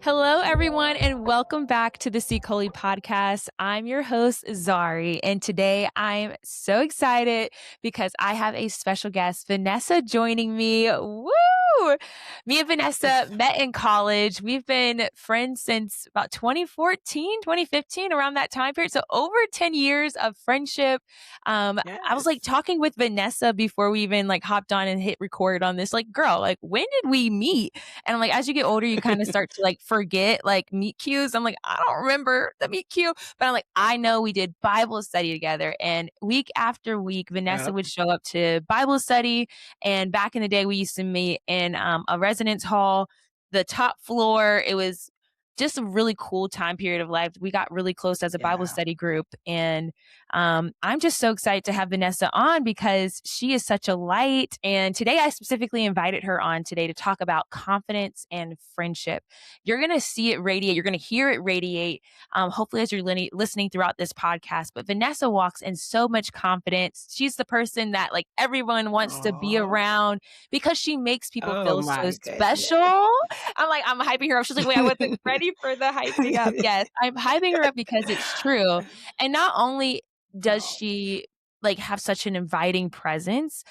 Hello, everyone, and welcome back to the S2EP5 podcast. I'm your host, Zari, and today I'm so excited because I have a special guest, Vanessa, joining me. Woo! Me and Vanessa met in college. We've been friends since about 2014, 2015, around that time period. So over 10 years of friendship. I was like Yes. talking with Vanessa before we even like hopped on and hit record on this. Like, girl, like when did we meet? And I'm like, as you get older, you kind of start to like forget like meet cues. I'm like, I don't remember the meet cue, but I'm like, I know we did Bible study together. And week after week, Vanessa Yep. would show up to Bible study. And back in the day, we used to meet in a residence hall, the top floor. It was just a really cool time period of life. We got really close as a Bible Yeah. study group. And I'm just so excited to have Vanessa on because she is such a light. And today I specifically invited her on today to talk about confidence and friendship. You're going to see it radiate. You're going to hear it radiate, hopefully, as you're listening throughout this podcast. But Vanessa walks in so much confidence. She's the person that like everyone wants to be Aw. around because she makes people Oh feel so my special. goodness. I'm hyping her up. She's like, wait, I wasn't ready for the hyping up. Yes, I'm hyping her up because it's true. And not only does Oh, she like have such an inviting presence,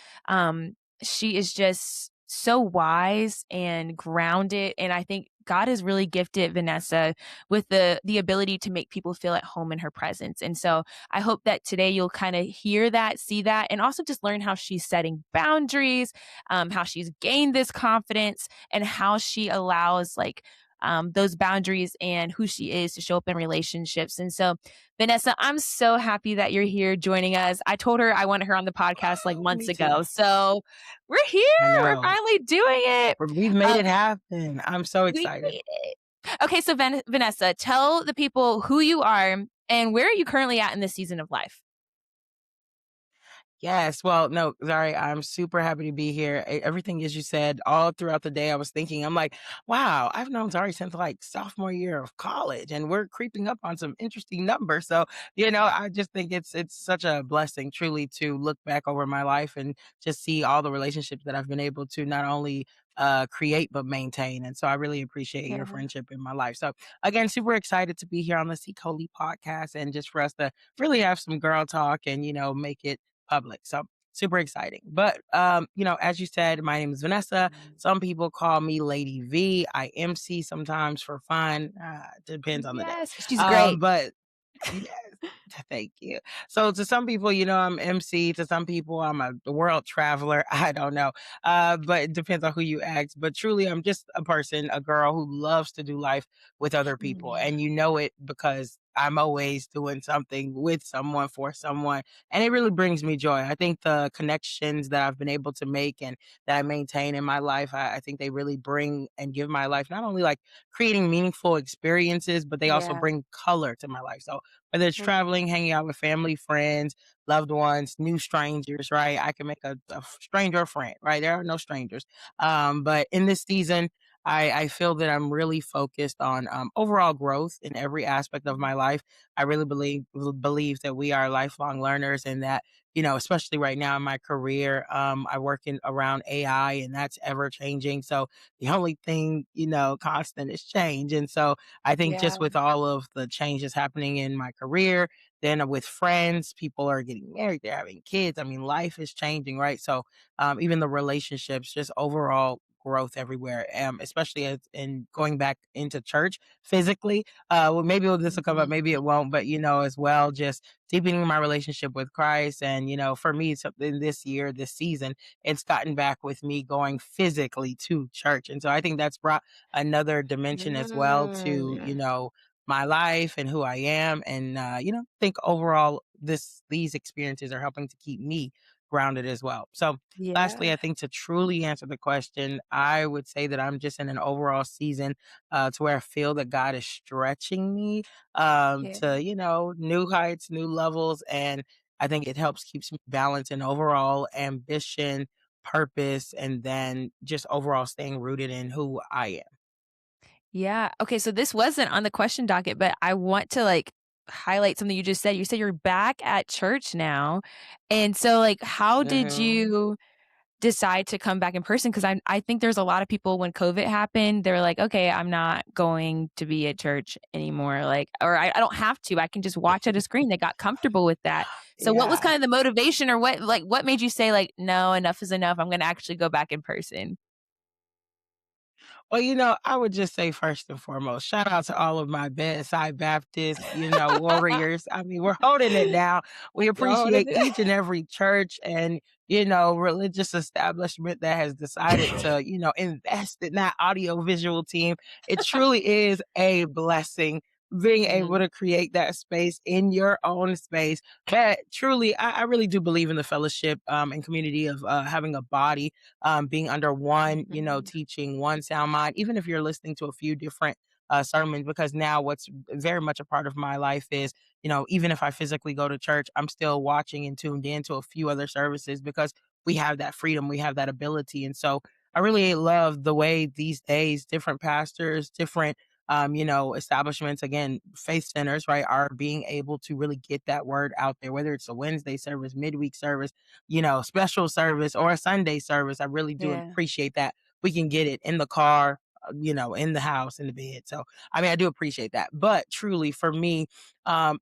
she is just so wise and grounded. And I think God has really gifted Vanessa with the ability to make people feel at home in her presence. And so I hope that today you'll kind of hear that, see that, and also just learn how she's setting boundaries, how she's gained this confidence, and how she allows like those boundaries and who she is to show up in relationships. And so, Vanessa, I'm so happy that you're here joining us. I told her I wanted her on the podcast like months me too. ago. So we're here. I We're know. finally doing it. We've made Um, it happen. I'm so we excited. made it. Okay, so Vanessa, tell the people who you are and where are you currently at in this season of life? Yes. Well, no, sorry. I'm super happy to be here. Everything as you said all throughout the day, I was thinking, I'm like, wow, I've known Zari since like sophomore year of college, and we're creeping up on some interesting numbers. So, I just think it's such a blessing, truly, to look back over my life and just see all the relationships that I've been able to not only create but maintain. And so, I really appreciate your Yeah. friendship in my life. So, again, super excited to be here on the S2EP5 podcast, and just for us to really have some girl talk and make it public. So super exciting. But as you said, my name is Vanessa. Some people call me Lady V. I MC sometimes for fun. Depends on the day. Yes, she's great. But yes, thank you. So to some people, I'm MC. To some people, I'm a world traveler. I don't know. But it depends on who you ask. But truly, I'm just a person, a girl who loves to do life with other people. Yeah. And you know it because I'm always doing something with someone for someone. And it really brings me joy. I think the connections that I've been able to make and that I maintain in my life, I think they really bring and give my life not only like creating meaningful experiences, but they also Yeah. bring color to my life. So whether it's traveling, hanging out with family, friends, loved ones, new strangers, right? I can make a stranger a friend, right? There are no strangers. But in this season, I feel that I'm really focused on overall growth in every aspect of my life. I really believe that we are lifelong learners, and that especially right now in my career, I work in around AI, and that's ever changing. So the only thing constant is change, and so I think Yeah. just with all of the changes happening in my career, then with friends, people are getting married, they're having kids. I mean, life is changing, right? So even the relationships, just overall growth everywhere, especially as in going back into church physically. Well, maybe this will come up, Mhm. maybe it won't, but as well, just deepening my relationship with Christ. And for me, something this year, this season, it's gotten back with me going physically to church. And so I think that's brought another dimension as well to, Mm. my life and who I am. And, think overall these experiences are helping to keep me grounded as well. So lastly, Yeah. I think to truly answer the question, I would say that I'm just in an overall season to where I feel that God is stretching me Yeah. to, new heights, new levels. And I think it helps keeps me balanced in overall ambition, purpose, and then just overall staying rooted in who I am. Yeah. Okay, so this wasn't on the question docket, but I want to like highlight something you just said. You said you're back at church now. And so like how did Hmm. you decide to come back in person because I think there's a lot of people when COVID happened, they were like, "Okay, I'm not going to be at church anymore," like, or I don't have to, I can just watch at a screen. They got comfortable with that. So what was Yeah. kind of the motivation or what made you say like, "No, enough is enough. I'm gonna actually go back in person?" Well, I would just say first and foremost, shout out to all of my bedside Baptist, warriors. I mean, we're holding it down. We Y'all holding appreciate it. each and every church and, religious establishment that has decided to, invest in that audio visual team. It truly is a blessing being able Mhm. to create that space in your own space. But truly, I really do believe in the fellowship and community of having a body being under one, Mhm. teaching, one sound mind, even if you're listening to a few different sermons, because now what's very much a part of my life is, even if I physically go to church, I'm still watching and tuned in to a few other services because we have that freedom, we have that ability. And so I really love the way these days different pastors, different establishments, again, faith centers, right, are being able to really get that word out there, whether it's a Wednesday service, midweek service, special service or a Sunday service. I really do Yeah. appreciate that. We can get it in the car, in the house, in the bed. So, I mean, I do appreciate that. But truly, for me, I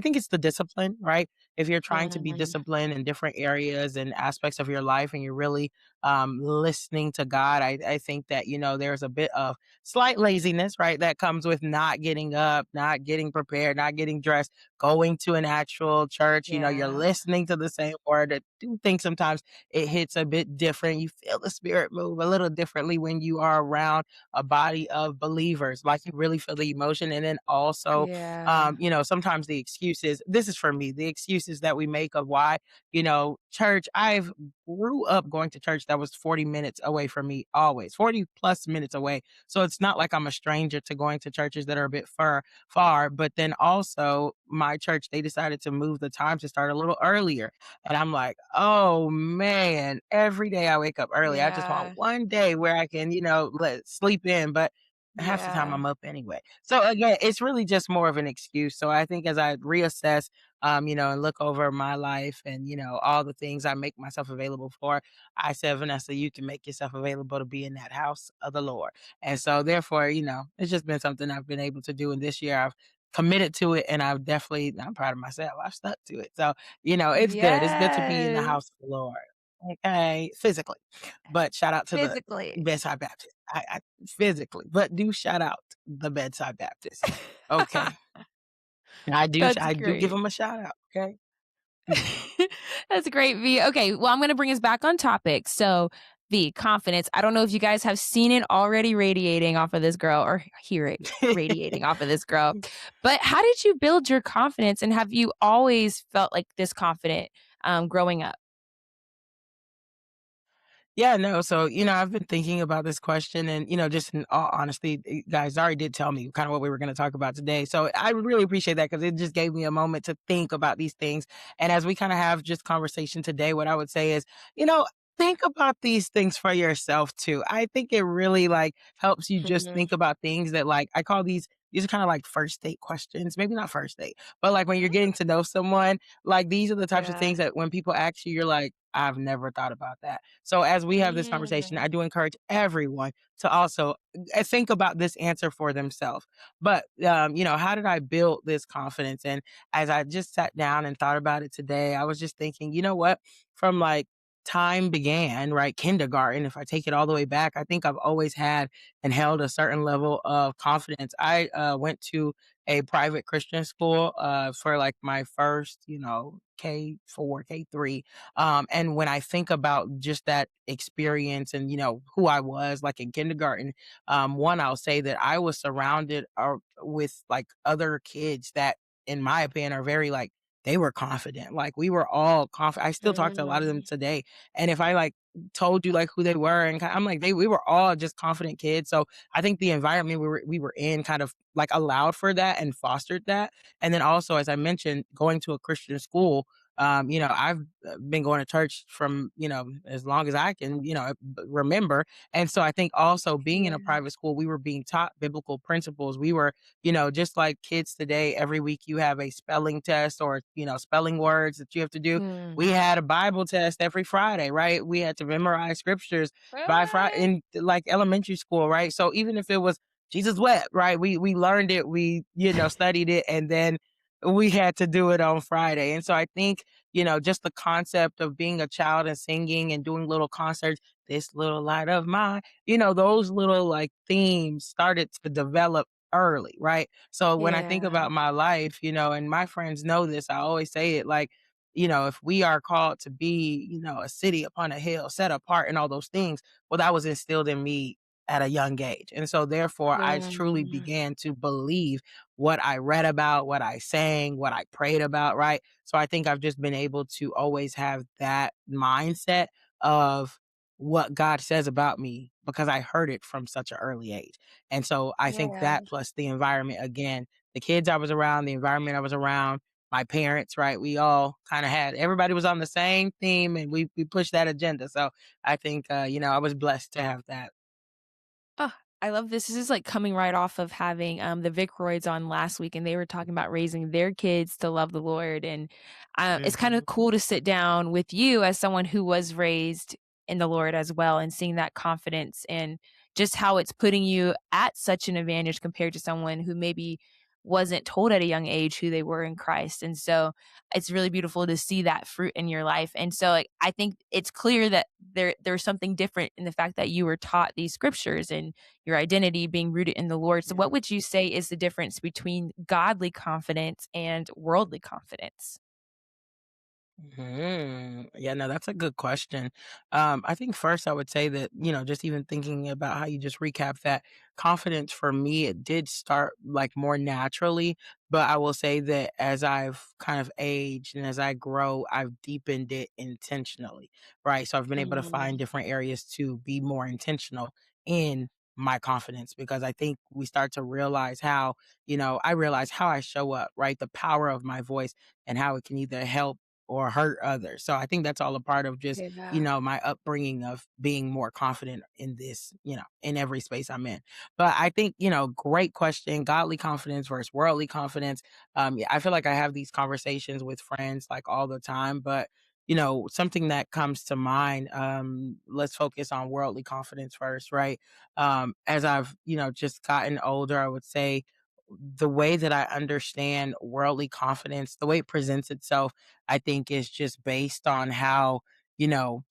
think it's the discipline, right? If you're trying to be Mhm. disciplined in different areas and aspects of your life and you're really listening to God, I think that, there's a bit of slight laziness, right? That comes with not getting up, not getting prepared, not getting dressed, going to an actual church. You're Yeah. listening to the same word. I do think sometimes it hits a bit different. You feel the spirit move a little differently when you are around a body of believers. Like you really feel the emotion. And then also, Yeah. sometimes the excuses, this is for me, the excuses that we make of why, church, I've grew up going to church that was 40 minutes away from me, always 40 plus minutes away. So it's not like I'm a stranger to going to churches that are a bit far. But then also my church, they decided to move the time to start a little earlier. And I'm like, oh man, every day I wake up early. I just want Yeah. one day where I can, let sleep in. But half the time Yeah. I'm up anyway. So again, it's really just more of an excuse. So I think as I reassess, and look over my life and, all the things I make myself available for, I said, Vanessa, you can make yourself available to be in that house of the Lord. And so therefore, it's just been something I've been able to do. And this year I've committed to it and I'm proud of myself. I've stuck to it. So, it's good. It's good to be in the Yes. house of the Lord. Okay. Physically. But shout out to the Physically. bedside Baptist. I physically, but do shout out the bedside Baptist. Okay. That's I do give great. them a shout out. Okay. That's great, V. Okay, well, I'm gonna bring us back on topic. So, V, confidence. I don't know if you guys have seen it already radiating off of this girl or hear it radiating off of this girl. But how did you build your confidence, and have you always felt like this confident growing up? Yeah, no. So, I've been thinking about this question and, just in all honesty, guys already did tell me kind of what we were going to talk about today. So I really appreciate that because it just gave me a moment to think about these things. And as we kind of have just conversation today, what I would say is, think about these things for yourself too. I think it really like helps you just Mhm. think about things that like, I call these are kind of like first date questions, maybe not first date, but like when you're getting to know someone, like these are the types of Yeah. things that when people ask you, you're like, I've never thought about that. So as we have this conversation, Mm. I do encourage everyone to also think about this answer for themselves. But how did I build this confidence? And as I just sat down and thought about it today, I was just thinking, you know what? From like time began, right? Kindergarten, if I take it all the way back, I think I've always had and held a certain level of confidence. I went to a private Christian school for like my first, K4, K3, and when I think about just that experience and, who I was like in kindergarten, one, I'll say that I was surrounded with like other kids that, in my opinion, are very like, they were confident. Like we were all confident. I still talk to a lot of them Mm. today. And if I like told you like who they were and I'm like, we were all just confident kids. So I think the environment we were in kind of like allowed for that and fostered that. And then also, as I mentioned, going to a Christian school, I've been going to church from, as long as I can, remember. And so I think also being in a Yeah. private school, we were being taught biblical principles. We were, just like kids today, every week you have a spelling test or, spelling words that you have to do. Mm. We had a Bible test every Friday, right? We had to memorize scriptures by Friday Really? in like elementary school, right? So even if it was Jesus wept, right? We learned it, we, studied it, and then we had to do it on Friday. And so I think, just the concept of being a child and singing and doing little concerts, this little light of mine, those little like themes started to develop early, right? So when I think Yeah. about my life, and my friends know this, I always say it like, if we are called to be, a city upon a hill, set apart and all those things, well, that was instilled in me at a young age. And so therefore I truly Mm. began to believe what I read about, what I sang, what I prayed about, right? So I think I've just been able to always have that mindset of what God says about me because I heard it from such an early age. And so I think Yeah. that plus the environment again, the kids I was around, the environment I was around, my parents, right? We all kind of had everybody was on the same theme and we pushed that agenda. So I think I was blessed to have that. Oh, I love this. This is like coming right off of having the Vicroids on last week, and they were talking about raising their kids to love the Lord. And it's kind Mhm. of cool to sit down with you as someone who was raised in the Lord as well, and seeing that confidence and just how it's putting you at such an advantage compared to someone who maybe wasn't told at a young age who they were in Christ. And so it's really beautiful to see that fruit in your life. And so like I think it's clear that there's something different in the fact that you were taught these scriptures and your identity being rooted in the Lord. So Yeah. what would you say is the difference between godly confidence and worldly confidence? Yeah, no, that's a good question. I think first I would say that, just even thinking about how you just recap that confidence for me, it did start like more naturally. But I will say that as I've kind of aged and as I grow, I've deepened it intentionally, right? So I've been able to find Mm, different areas to be more intentional in my confidence because I think we start to realize how, I realize how I show up, right? The power of my voice and how it can either help or hurt others. So I think that's all a part of just, yeah. my upbringing of being more confident in this, in every space I'm in. But I think, great question, godly confidence versus worldly confidence. Yeah, I feel like I have these conversations with friends like all the time, but something that comes to mind, let's focus on worldly confidence first, right? As I've, just gotten older, I would say the way that I understand worldly confidence, the way it presents itself, I think is just based on how,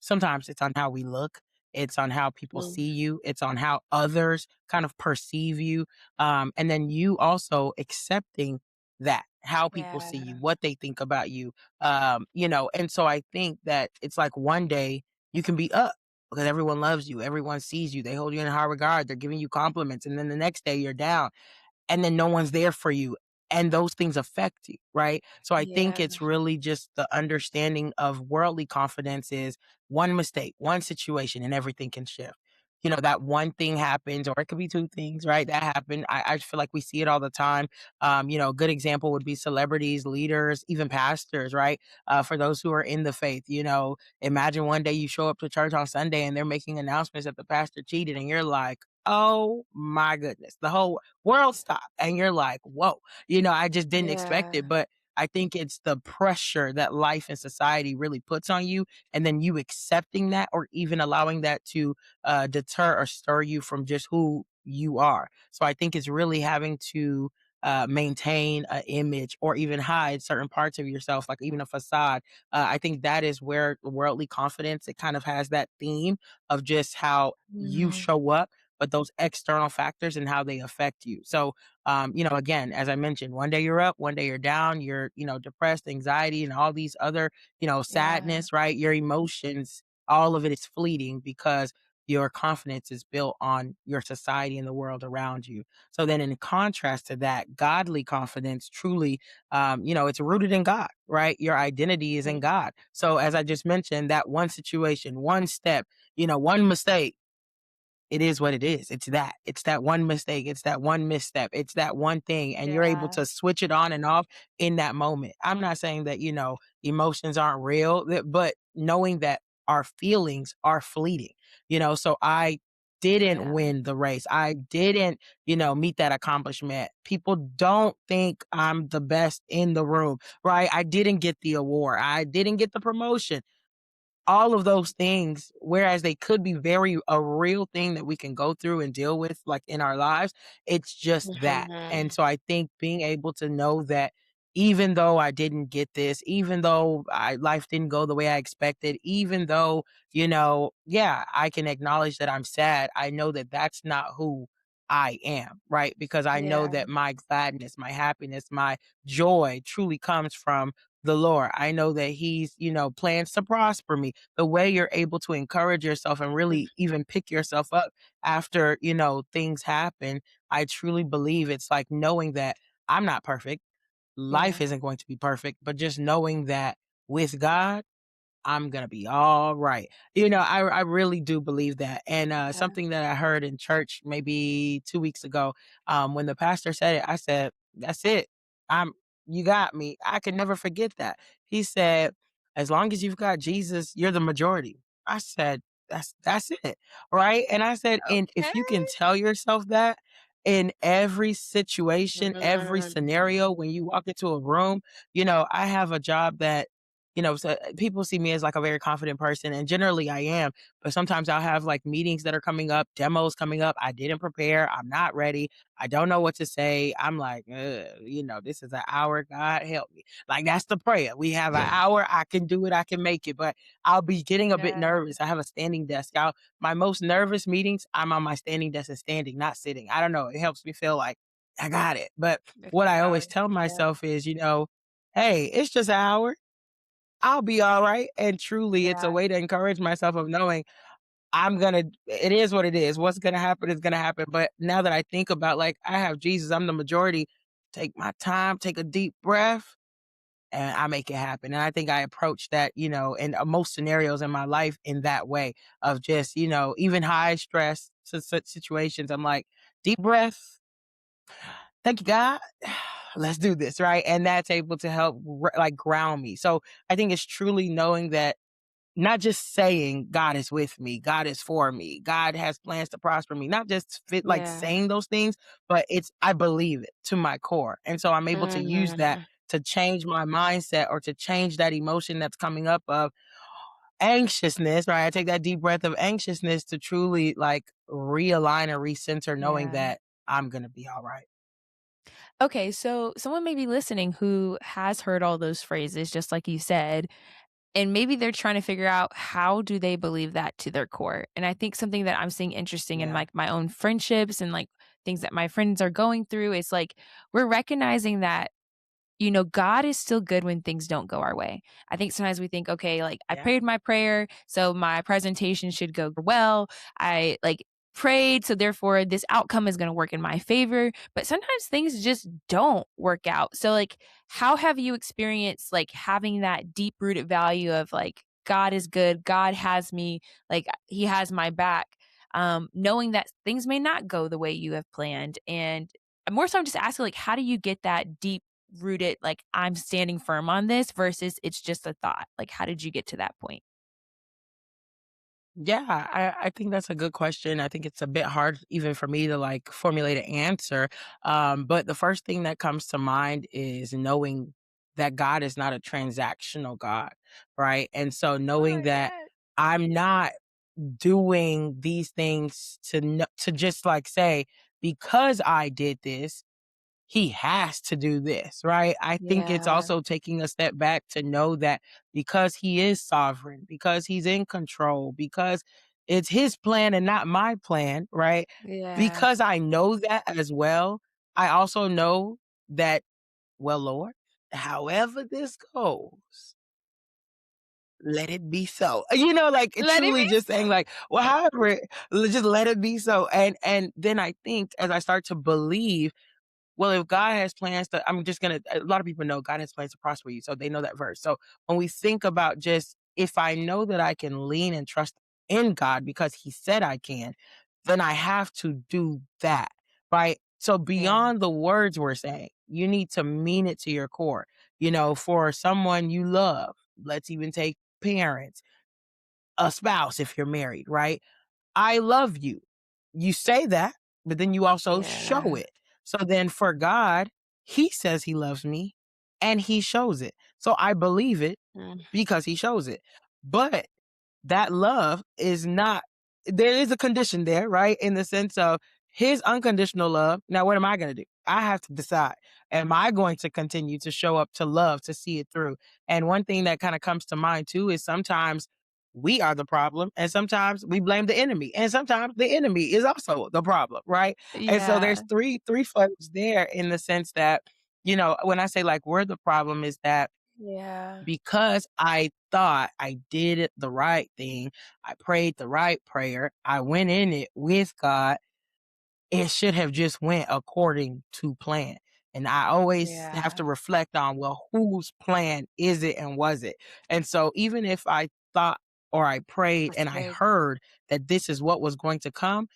sometimes it's on how we look, it's on how people Mm, see you, it's on how others kind of perceive you. And then you also accepting that, how people see yeah. you, what they think about you. And so I think that it's like one day you can be up because everyone loves you, everyone sees you, they hold you in high regard, they're giving you compliments. And then the next day you're down and then no one's there for you. And those things affect you, right? So I think Yeah. it's really just the understanding of worldly confidence is one mistake, one situation, and everything can shift. That one thing happens, or it could be two things, right? That happen. I feel like we see it all the time. A good example would be celebrities, leaders, even pastors, right? For those who are in the faith, imagine one day you show up to church on Sunday and they're making announcements that the pastor cheated, and you're like, oh my goodness, the whole world stopped. And you're like, whoa, I just didn't expect Yeah. it. But I think it's the pressure that life and society really puts on you. And then you accepting that or even allowing that to deter or stir you from just who you are. So I think it's really having to maintain an image or even hide certain parts of yourself, like even a facade. I think that is where worldly confidence, it kind of has that theme of just how you Mhm. show up but those external factors and how they affect you. So, again, as I mentioned, one day you're up, one day you're down, you're, depressed, anxiety, and all these other, Yeah. sadness, right? Your emotions, all of it is fleeting because your confidence is built on your society and the world around you. So then in contrast to that, godly confidence truly, it's rooted in God, right? Your identity is in Mm, God. So as I just mentioned, that one situation, one step, one mistake, it is what it is. It's that. It's that one mistake. It's that one misstep. It's that one thing. And you're able Yeah. to switch it on and off in that moment. I'm not saying that, emotions aren't real, but knowing that our feelings are fleeting, so I didn't Yeah. win the race. I didn't, meet that accomplishment. People don't think I'm the best in the room, right? I didn't get the award. I didn't get the promotion, all of those things, whereas they could be very a real thing that we can go through and deal with, like, in our lives, it's just that. And Mhm. so I think being able to know that even though I didn't get this, even though life didn't go the way I expected, even though, yeah, I can acknowledge that I'm sad, I know that that's not who I am, right? Because I know Yeah. that my gladness, my happiness, my joy truly comes from the Lord. I know that He's, plans to prosper me. The way you're able to encourage yourself and really even pick yourself up after, things happen, I truly believe it's like knowing that I'm not perfect. Life Yeah. isn't going to be perfect, but just knowing that with God, I'm gonna be all right. I really do believe that. And Yeah. something that I heard in church maybe 2 weeks ago, when the pastor said it, I said, "That's it. I'm. You got me." I can never forget that. He said, "As long as you've got Jesus, you're the majority." I said, "That's it, right?" And I said, "And if you can Okay. tell yourself that." In every situation, every Mm. scenario, when you walk into a room, I have a job that so people see me as like a very confident person, and generally I am. But sometimes I'll have like meetings that are coming up, demos coming up. I didn't prepare. I'm not ready. I don't know what to say. I'm like, this is an hour. God help me. Like that's the prayer. We have an hour. I can do it. I can make it. But I'll be getting a bit Yeah. nervous. I have a standing desk. My most nervous meetings, I'm on my standing desk and standing, not sitting. I don't know. It helps me feel like I got it. But If what you I got always it. tell Yeah. myself is, hey, it's just an hour. I'll be all right. And truly, it's a Yeah. way to encourage myself of knowing it is what it is. What's going to happen is going to happen. But now that I think about like, I have Jesus, I'm the majority, take my time, take a deep breath, and I make it happen. And I think I approach that, in most scenarios in my life in that way of just, even high stress situations. I'm like, deep breath. Thank you, God. Let's do this. Right. And that's able to help like ground me. So I think it's truly knowing that not just saying God is with me, God is for me, God has plans to prosper me, not just fit like Yeah. saying those things, but it's I believe it to my core. And so I'm able to use that Mhm. to change my mindset or to change that emotion that's coming up of anxiousness, right? I take that deep breath of anxiousness to truly like realign and recenter knowing Yeah. that I'm going to be all right. Okay, so someone may be listening who has heard all those phrases, just like you said, and maybe they're trying to figure out how do they believe that to their core. And I think something that I'm seeing interesting in Yeah. like my own friendships and like things that my friends are going through is like we're recognizing that God is still good when things don't go our way. I think sometimes we think, okay, like I Yeah. prayed my prayer, so my presentation should go well. I like prayed, so therefore this outcome is going to work in my favor. But sometimes things just don't work out. So, like, how have you experienced like having that deep rooted value of like, God is good, God has me, like, He has my back, knowing that things may not go the way you have planned? And more so, I'm just asking, like, how do you get that deep rooted, like, I'm standing firm on this versus it's just a thought? Like, how did you get to that point? Yeah, I think that's a good question. I think it's a bit hard even for me to like formulate an answer. But the first thing that comes to mind is knowing that God is not a transactional God, right? And so Oh, knowing that yes. I'm not doing these things to just like say, because I did this, he has to do this, right? I think it's Yeah, also taking a step back to know that because he is sovereign, because he's in control, because it's his plan and not my plan, right? yeah. Because I know that as well, I also know that, well, Lord, however this goes, let it be so. Like it Let it truly be just so. saying like, well, however, just let it be so. And then I think as I start to believe, well, if God has plans to, I'm just gonna. A lot of people know God has plans to prosper you, so they know that verse. So when we think about just if I know that I can lean and trust in God because He said I can, then I have to do that, right? So Yeah. beyond the words we're saying, you need to mean it to your core. For someone you love, let's even take parents, a spouse if you're married, right? I love you. You say that, but then you also show Yeah. it. So then for God, he says he loves me and he shows it. So I believe it Mm. because he shows it. But that love is not, there is a condition there, right? In the sense of his unconditional love. Now, what am I going to do? I have to decide. Am I going to continue to show up to love, to see it through? And one thing that kind of comes to mind too is sometimes we are the problem and sometimes we blame the enemy and sometimes the enemy is also the problem, right? And so Yeah. there's three folks there in the sense that, when I say like we're the problem is that Yeah. because I thought I did it the right thing, I prayed the right prayer, I went in it with God, it should have just went according to plan. And I always have Yeah. to reflect on, well, whose plan is it and was it? And so even if I thought or I prayed That's and I good. heard that this is what was going to come,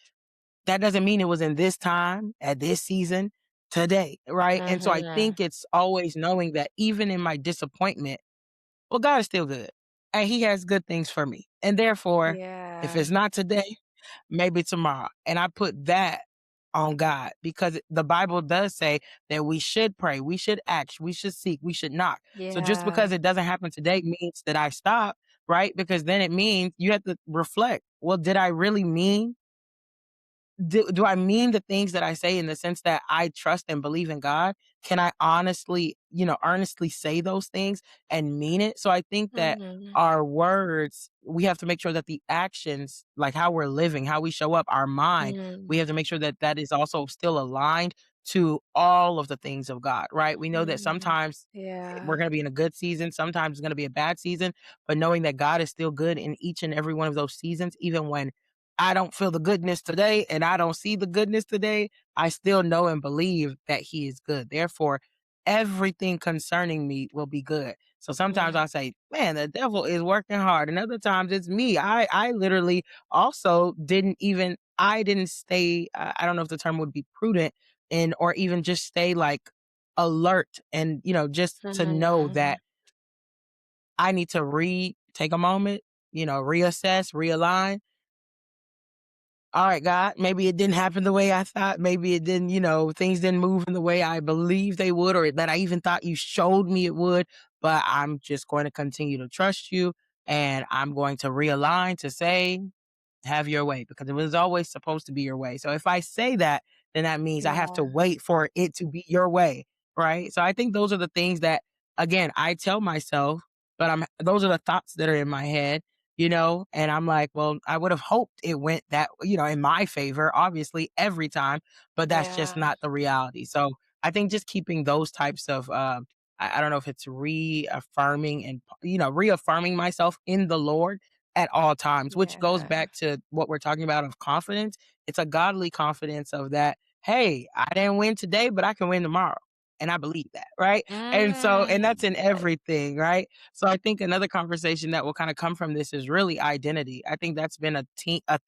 that doesn't mean it was in this time, at this season, today, right? And so I Mhm. think it's always knowing that even in my disappointment, well, God is still good, and He has good things for me. And therefore, if Yeah. it's not today, maybe tomorrow. And I put that on God because the Bible does say that we should pray, we should ask, we should seek, we should knock. So just Yeah. because it doesn't happen today means that I stop, right? Because then it means you have to reflect. Well, did I really mean do I mean the things that I say in the sense that I trust and believe in God? Can I honestly, earnestly say those things and mean it? So I think that Mhm. our words, we have to make sure that the actions, like how we're living, how we show up, our mind, we Mm. have to make sure that that is also still aligned to all of the things of God, right? We know that Mhm. sometimes we're Yeah. going to be in a good season, sometimes it's going to be a bad season, but knowing that God is still good in each and every one of those seasons, even when I don't feel the goodness today and I don't see the goodness today, I still know and believe that he is good. Therefore, everything concerning me will be good. So sometimes Yeah. I say, man, the devil is working hard. And other times it's me. I literally also I didn't stay, I don't know if the term would be prudent or even just stay like alert and, just to know Mhm. that I need to take a moment, reassess, realign. All right, God, maybe it didn't happen the way I thought. Maybe it didn't, things didn't move in the way I believed they would, or that I even thought you showed me it would. But I'm just going to continue to trust you. And I'm going to realign to say, have your way because it was always supposed to be your way. So if I say that, then that means I have to Yeah. wait for it to be your way, right? So I think those are the things that again, I tell myself, but those are the thoughts that are in my head, and I'm like, well, I would have hoped it went that, in my favor, obviously every time, but that's just Yeah. not the reality. So I think just keeping those types of I don't know if it's reaffirming and reaffirming myself in the Lord at all times, which goes Yeah. back to what we're talking about of confidence. It's a godly confidence of that, hey, I didn't win today, but I can win tomorrow. And I believe that, right? And that's in Yes. everything, right? So I think another conversation that will kind of come from this is really identity. I think that's been a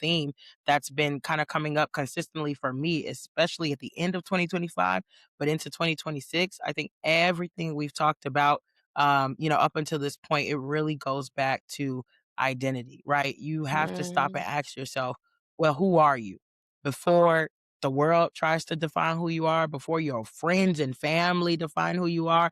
theme that's been kind of coming up consistently for me, especially at the end of 2025, but into 2026. I think everything we've talked about, up until this point, it really goes back to identity, right? You have to stop and Mm. ask yourself, well, who are you? Before the world tries to define who you are, before your friends and family define who you are,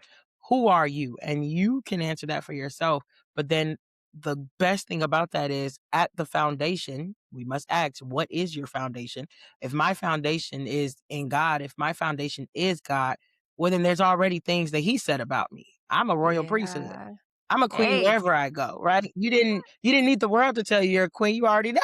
who are you? And you can answer that for yourself. But then the best thing about that is at the foundation, we must ask, what is your foundation? If my foundation is in God, if my foundation is God, well, then there's already things that He said about me. I'm a royal priesthood. Yeah. I'm a queen Hey, wherever I go, right? You didn't need the world to tell you you're a queen. You already know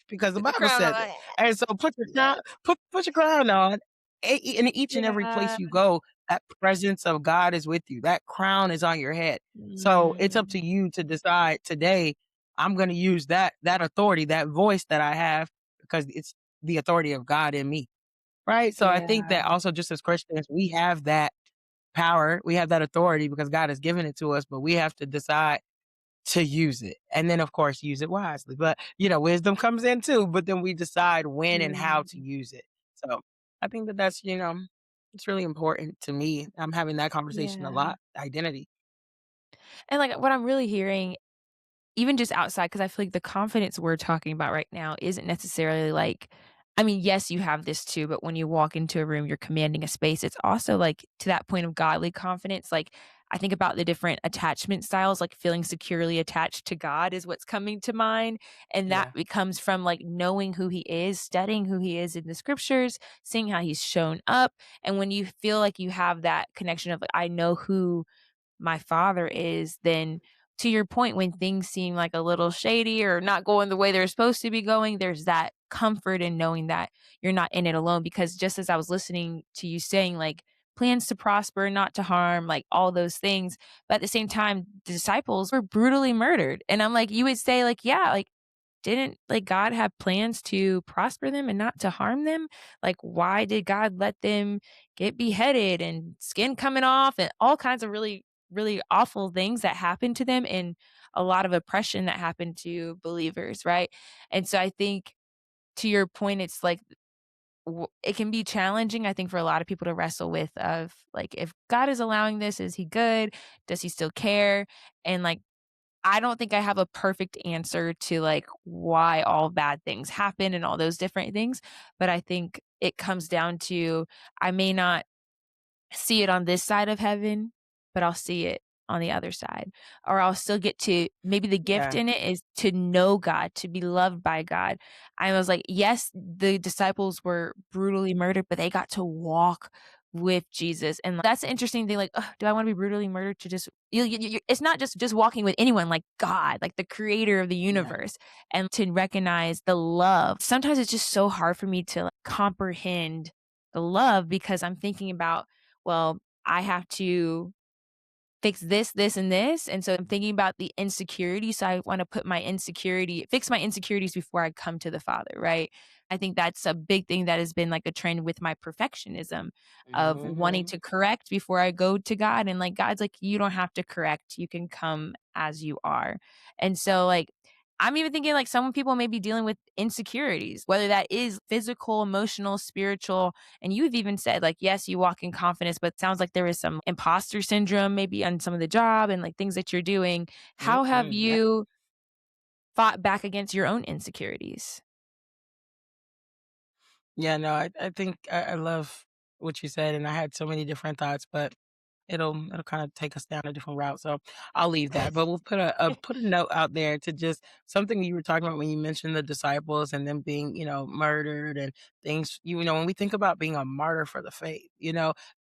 because the put the Bible crown on says my it. head. And so put your crown on. In each and every Yeah. place you go, that presence of God is with you. That crown is on your head. So it's up to Mm. you to decide today, I'm going to use that authority, that voice that I have because it's the authority of God in me. Right? So I think Yeah. that also just as Christians, we have that power, we have that authority because God has given it to us, but we have to decide to use it. And then, of course, use it wisely. But, wisdom comes in too, but then we decide when and how to Mhm. use it. So I think that that's, it's really important to me. I'm having that conversation a Yeah. lot. Identity. And, like, what I'm really hearing, even just outside, because I feel like the confidence we're talking about right now isn't necessarily like, I mean, yes, you have this too, but when you walk into a room, you're commanding a space. It's also like to that point of godly confidence. Like, I think about the different attachment styles, like feeling securely attached to God is what's coming to mind. And that Yeah. becomes from like knowing who He is, studying who He is in the scriptures, seeing how He's shown up. And when you feel like you have that connection of like, I know who my father is, then to your point, when things seem like a little shady or not going the way they're supposed to be going, there's that comfort in knowing that you're not in it alone. Because just as I was listening to you saying, like, plans to prosper, not to harm, like all those things. But at the same time, the disciples were brutally murdered. And I'm like, you would say, like, yeah, like, didn't like God have plans to prosper them and not to harm them? Like, why did God let them get beheaded and skin coming off and all kinds of really, really awful things that happened to them and a lot of oppression that happened to believers, right? And so I think to your point, it's like it can be challenging, I think, for a lot of people to wrestle with of like, if God is allowing this, is He good? Does He still care? And like, I don't think I have a perfect answer to, like, why all bad things happen and all those different things, but I think it comes down to I may not see it on this side of heaven, but I'll see it on the other side. Or I'll still get to maybe the gift Yeah. in it is to know God, to be loved by God. I was like, yes, the disciples were brutally murdered, but they got to walk with Jesus. And that's the interesting thing. Like, ugh, do I want to be brutally murdered to just, it's not just walking with anyone, like God, like the creator of the Yeah. universe, and to recognize the love. Sometimes it's just so hard for me to like, comprehend the love because I'm thinking about, well, I have to fix this, this, and this. And so I'm thinking about the insecurity. So I want to fix my insecurities before I come to the Father, right? I think that's a big thing that has been like a trend with my perfectionism of wanting Hmm. to correct before I go to God. And like, God's like, you don't have to correct. You can come as you are. And so, like, I'm even thinking like some people may be dealing with insecurities, whether that is physical, emotional, spiritual. And you've even said, like, yes, you walk in confidence, but it sounds like there is some imposter syndrome maybe on some of the job and like things that you're doing. How have Hmm. you fought back against your own insecurities? Yeah, no, I think I love what you said, and I had so many different thoughts, but it'll kind of take us down a different route. So I'll leave that. But we'll put a note out there to just something you were talking about when you mentioned the disciples and them being, murdered and things. When we think about being a martyr for the faith,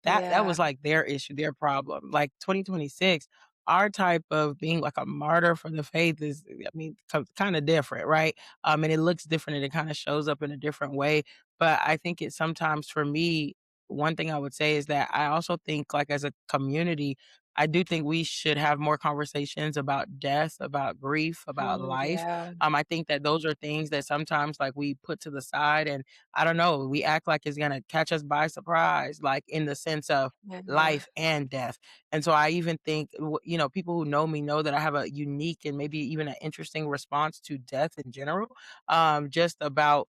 that Yeah, was like their issue, their problem. Like 2026. Our type of being like a martyr for the faith is, I mean, kind of different, right? And it looks different and it kind of shows up in a different way. But I think it sometimes for me, one thing I would say is that I also think, like, as a community, I do think we should have more conversations about death, about grief, about mm, life. yeah, I think that those are things that sometimes, like, we put to the side, and I don't know, we act like it's gonna catch us by surprise, like in the sense of yeah, life and death. And so I even think, people who know me know that I have a unique and maybe even an interesting response to death in general. Just about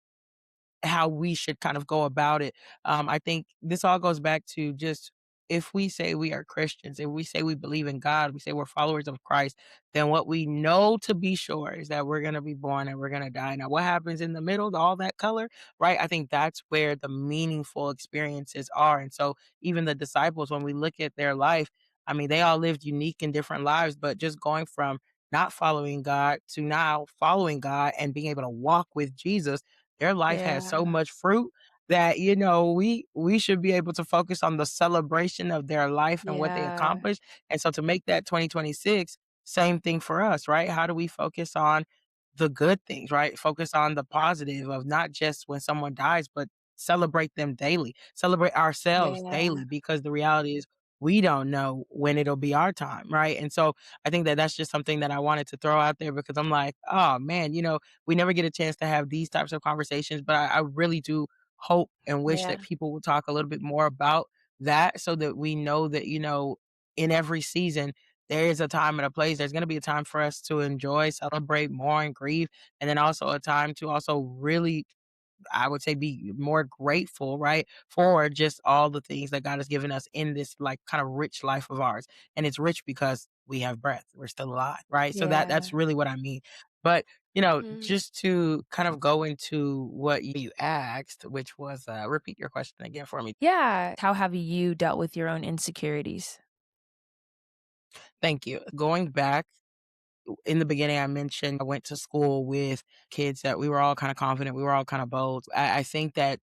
how we should kind of go about it. I think this all goes back to just if we say we are Christians, if we say we believe in God, we say we're followers of Christ, then what we know to be sure is that we're going to be born and we're going to die. Now, what happens in the middle, all that color, right? I think that's where the meaningful experiences are. And so, even the disciples, when we look at their life, I mean, they all lived unique and different lives, but just going from not following God to now following God and being able to walk with Jesus, their life has yeah, so much fruit that, we should be able to focus on the celebration of their life and what they yeah, accomplished. And so to make that 2026, same thing for us, right? How do we focus on the good things, right? Focus on the positive of not just when someone dies, but celebrate them daily, celebrate ourselves yeah, daily, because the reality is we don't know when it'll be our time, right? And so I think that that's just something that I wanted to throw out there because I'm like, oh man, we never get a chance to have these types of conversations, but I really do hope and wish that yeah, people will talk a little bit more about that so that we know that, in every season, there is a time and a place. There's going to be a time for us to enjoy, celebrate, mourn, grieve, and then also a time to also really, I would say, be more grateful, right, for just all the things that God has given us in this like kind of rich life of ours. And it's rich because we have breath. We're still alive, right? So that's Yeah. really what I mean. But Mhm. just to kind of go into what you asked, which was repeat your question again for me. Yeah. How have you dealt with your own insecurities? Thank you. Going back in the beginning, I mentioned I went to school with kids that we were all kind of confident, we were all kind of bold. I think that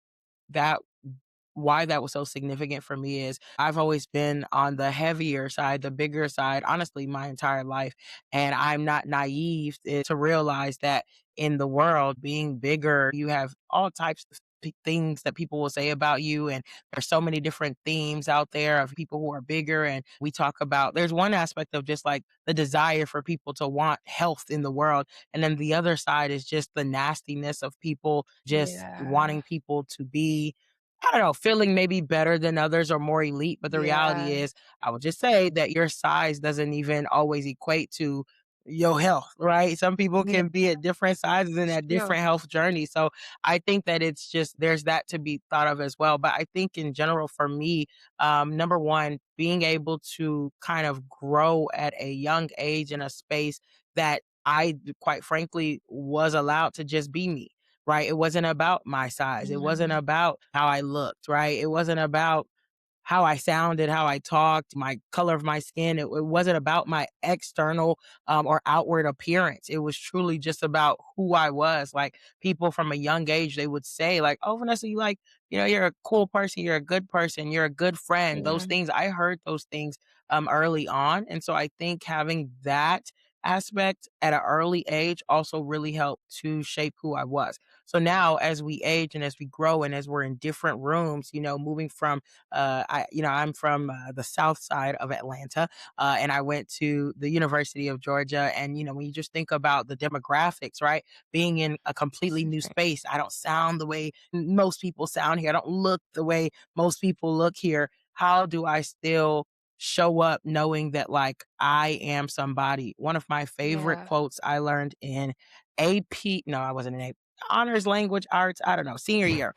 why that was so significant for me is I've always been on the heavier side, the bigger side, honestly, my entire life. And I'm not naive to realize that in the world, being bigger, you have all types of things that people will say about you. And there's so many different themes out there of people who are bigger. And we talk about, there's one aspect of just like the desire for people to want health in the world. And then the other side is just the nastiness of people just Yeah. wanting people to be, I don't know, feeling maybe better than others or more elite. But the reality Yeah. is, I would just say that your size doesn't even always equate to your health, right? Some people Yeah. can be at different sizes and It's at true. different health journeys. So I think that it's just, there's that to be thought of as well. But I think in general, for me, number one, being able to kind of grow at a young age in a space that I, quite frankly, was allowed to just be me, right? It wasn't about my size. It wasn't Mhm. about how I looked, right? It wasn't about how I sounded, how I talked, my color of my skin. It wasn't about my external or outward appearance. It was truly just about who I was. Like people from a young age, they would say, like, "Oh, Vanessa, you like, you're a cool person. You're a good person. You're a good friend." Those Yeah. things, I heard those things early on, and so I think having that aspect at an early age also really helped to shape who I was. So now, as we age and as we grow, and as we're in different rooms, moving from I'm from the south side of Atlanta, and I went to the University of Georgia. And when you just think about the demographics, right? Being in a completely new space, I don't sound the way most people sound here. I don't look the way most people look here. How do I still show up knowing that like I am somebody? One of my favorite Yeah. quotes I learned in AP, no, I wasn't in AP, honors language arts, I don't know, senior year.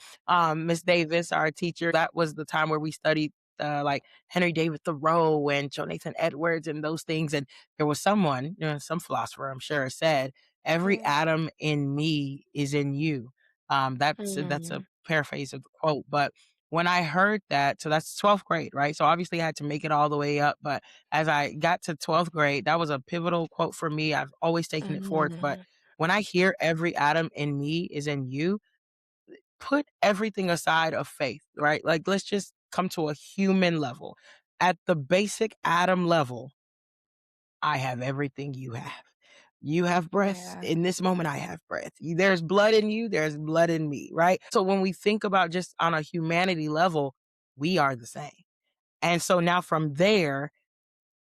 Miss Davis, our teacher, that was the time where we studied like Henry David Thoreau and Jonathan Edwards and those things. And there was someone, some philosopher, I'm sure, said, "Every Yeah. atom in me is in you." That's a Mhm. paraphrase of the quote. But when I heard that, so that's 12th grade, right? So obviously I had to make it all the way up. But as I got to 12th grade, that was a pivotal quote for me. I've always taken it forth. But Mhm. when I hear every atom in me is in you, put everything aside of faith, right? Like, let's just come to a human level. At the basic atom level, I have everything you have. You have breath. Yeah. In this moment, I have breath. There's blood in you, there's blood in me, right? So when we think about just on a humanity level, we are the same. And so now from there,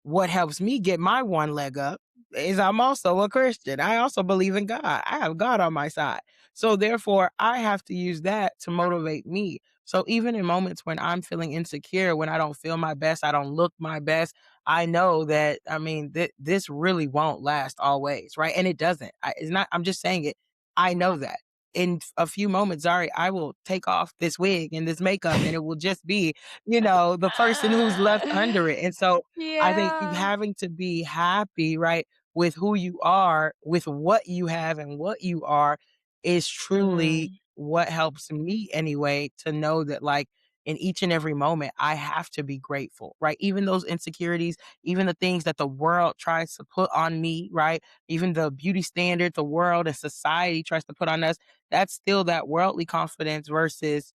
what helps me get my one leg up is I'm also a Christian. I also believe in God. I have God on my side. So therefore, I have to use that to motivate me. So even in moments when I'm feeling insecure, when I don't feel my best, I don't look my best, I know that, I mean, this really won't last always, right? And it doesn't. It's not, I'm just saying it. I know that. In a few moments, sorry, I will take off this wig and this makeup, and it will just be, the person who's left under it. And so I think Yeah. having to be happy, right, with who you are, with what you have and what you are is truly Mhm. what helps me anyway to know that like in each and every moment I have to be grateful, right? Even those insecurities, even the things that the world tries to put on me, right? Even the beauty standard the world and society tries to put on us, that's still that worldly confidence versus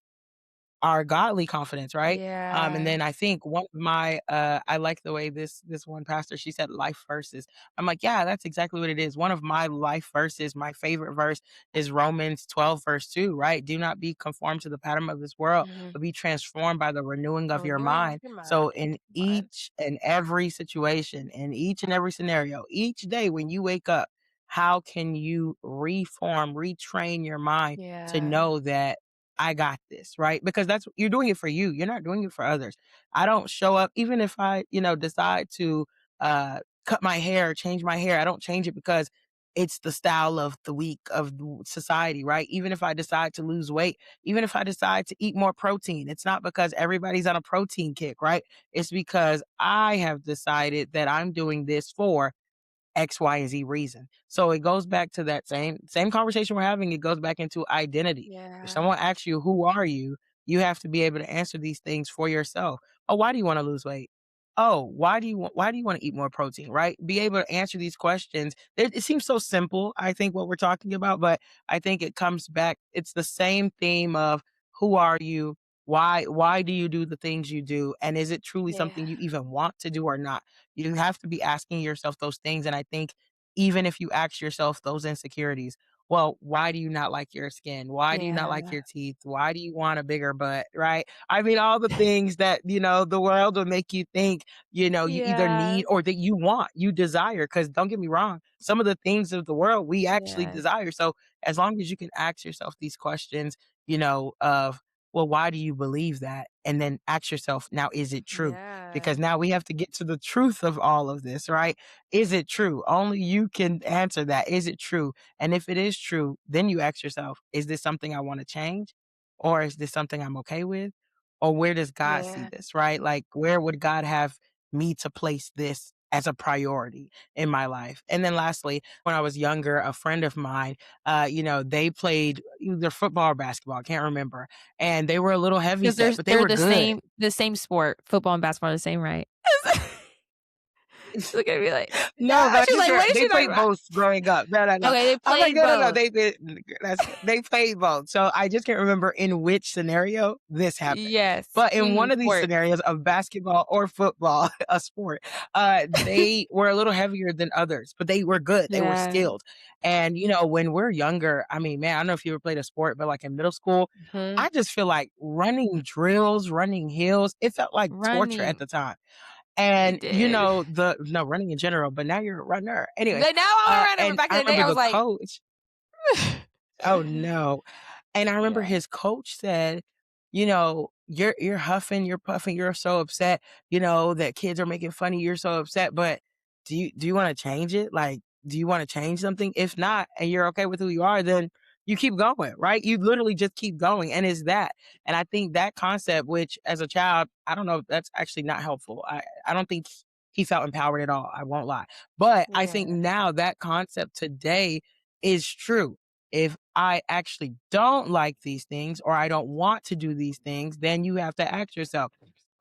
our godly confidence, right? And Yeah. then I think one of my I like the way this one pastor, she said life verses. I'm like, yeah, that's exactly what it is. One of my life verses, my favorite verse is Romans 12 verse 2, right? Do not be conformed to the pattern of this world, Mhm. but be transformed by the renewing of your Renewing of mind. your So mind. in Come on. each and every situation, in each and every scenario, each day when you wake up, how can you reform, retrain your mind to Yeah. know that I got this, right? Because that's, you're doing it for you. You're not doing it for others. I don't show up, even if I, decide to cut my hair, change my hair. I don't change it because it's the style of the week of society, right? Even if I decide to lose weight, even if I decide to eat more protein, it's not because everybody's on a protein kick, right? It's because I have decided that I'm doing this for X, Y, and Z reason. So it goes back to that same conversation we're having. It goes back into identity. If Yeah. someone asks you, "Who are you?" You have to be able to answer these things for yourself. Oh, why do you want to lose weight? Oh, why do you want to eat more protein? Right? Be able to answer these questions. It seems so simple. I think what we're talking about, but I think it comes back. It's the same theme of who are you? Why do you do the things you do? And is it truly Yeah. something you even want to do or not? You have to be asking yourself those things. And I think even if you ask yourself those insecurities, well, why do you not like your skin? Why do you not like Yeah. your teeth? Why do you want a bigger butt? Right. I mean, all the things that, the world will make you think, you either Yeah. need or that you want, you desire. Cause don't get me wrong, some of the things of the world we actually Yeah. desire. So as long as you can ask yourself these questions, of, well, why do you believe that? And then ask yourself, now, is it true? Yeah. Because now we have to get to the truth of all of this, right? Is it true? Only you can answer that. Is it true? And if it is true, then you ask yourself, is this something I want to change? Or is this something I'm okay with? Or where does God see Yeah. this, right? Like, where would God have me to place this as a priority in my life? And then lastly, when I was younger, a friend of mine, they played either football or basketball, I can't remember. And they were a little heavy Because set, but they they're were good. the same sport. Football and basketball are the same, right? Look at me like, No, but I she's just like, heard "What is they she talking played about?" both growing up. No, no, no. Okay, they I'm like, played no, no, no. both. They played both. So I just can't remember in which scenario this happened. Yes. But in one of these Sports. scenarios of basketball or football, a sport, they were a little heavier than others, but they were good. They were Yeah. skilled. And when we're younger, I mean, man, I don't know if you ever played a sport, but like in middle school, Mhm. I just feel like running drills, running hills, it felt like torture at Running. the time. It And did. the no, running in general, but now you're a runner. Anyways, But now I'm a runner, but and back I in the day, remember I was the like coach. Oh, no. And I remember Yeah. his coach said, "You're huffing, you're puffing, you're so upset, that kids are making fun of you, you're so upset, but do you wanna change it? Like, do you wanna change something? If not, and you're okay with who you are, then you keep going, right? You literally just keep going, and it's that." And I think that concept, which as a child, I don't know, that's actually not helpful. I don't think he felt empowered at all, I won't lie. But I think Yeah. now that concept today is true. If I actually don't like these things or I don't want to do these things, then you have to ask yourself,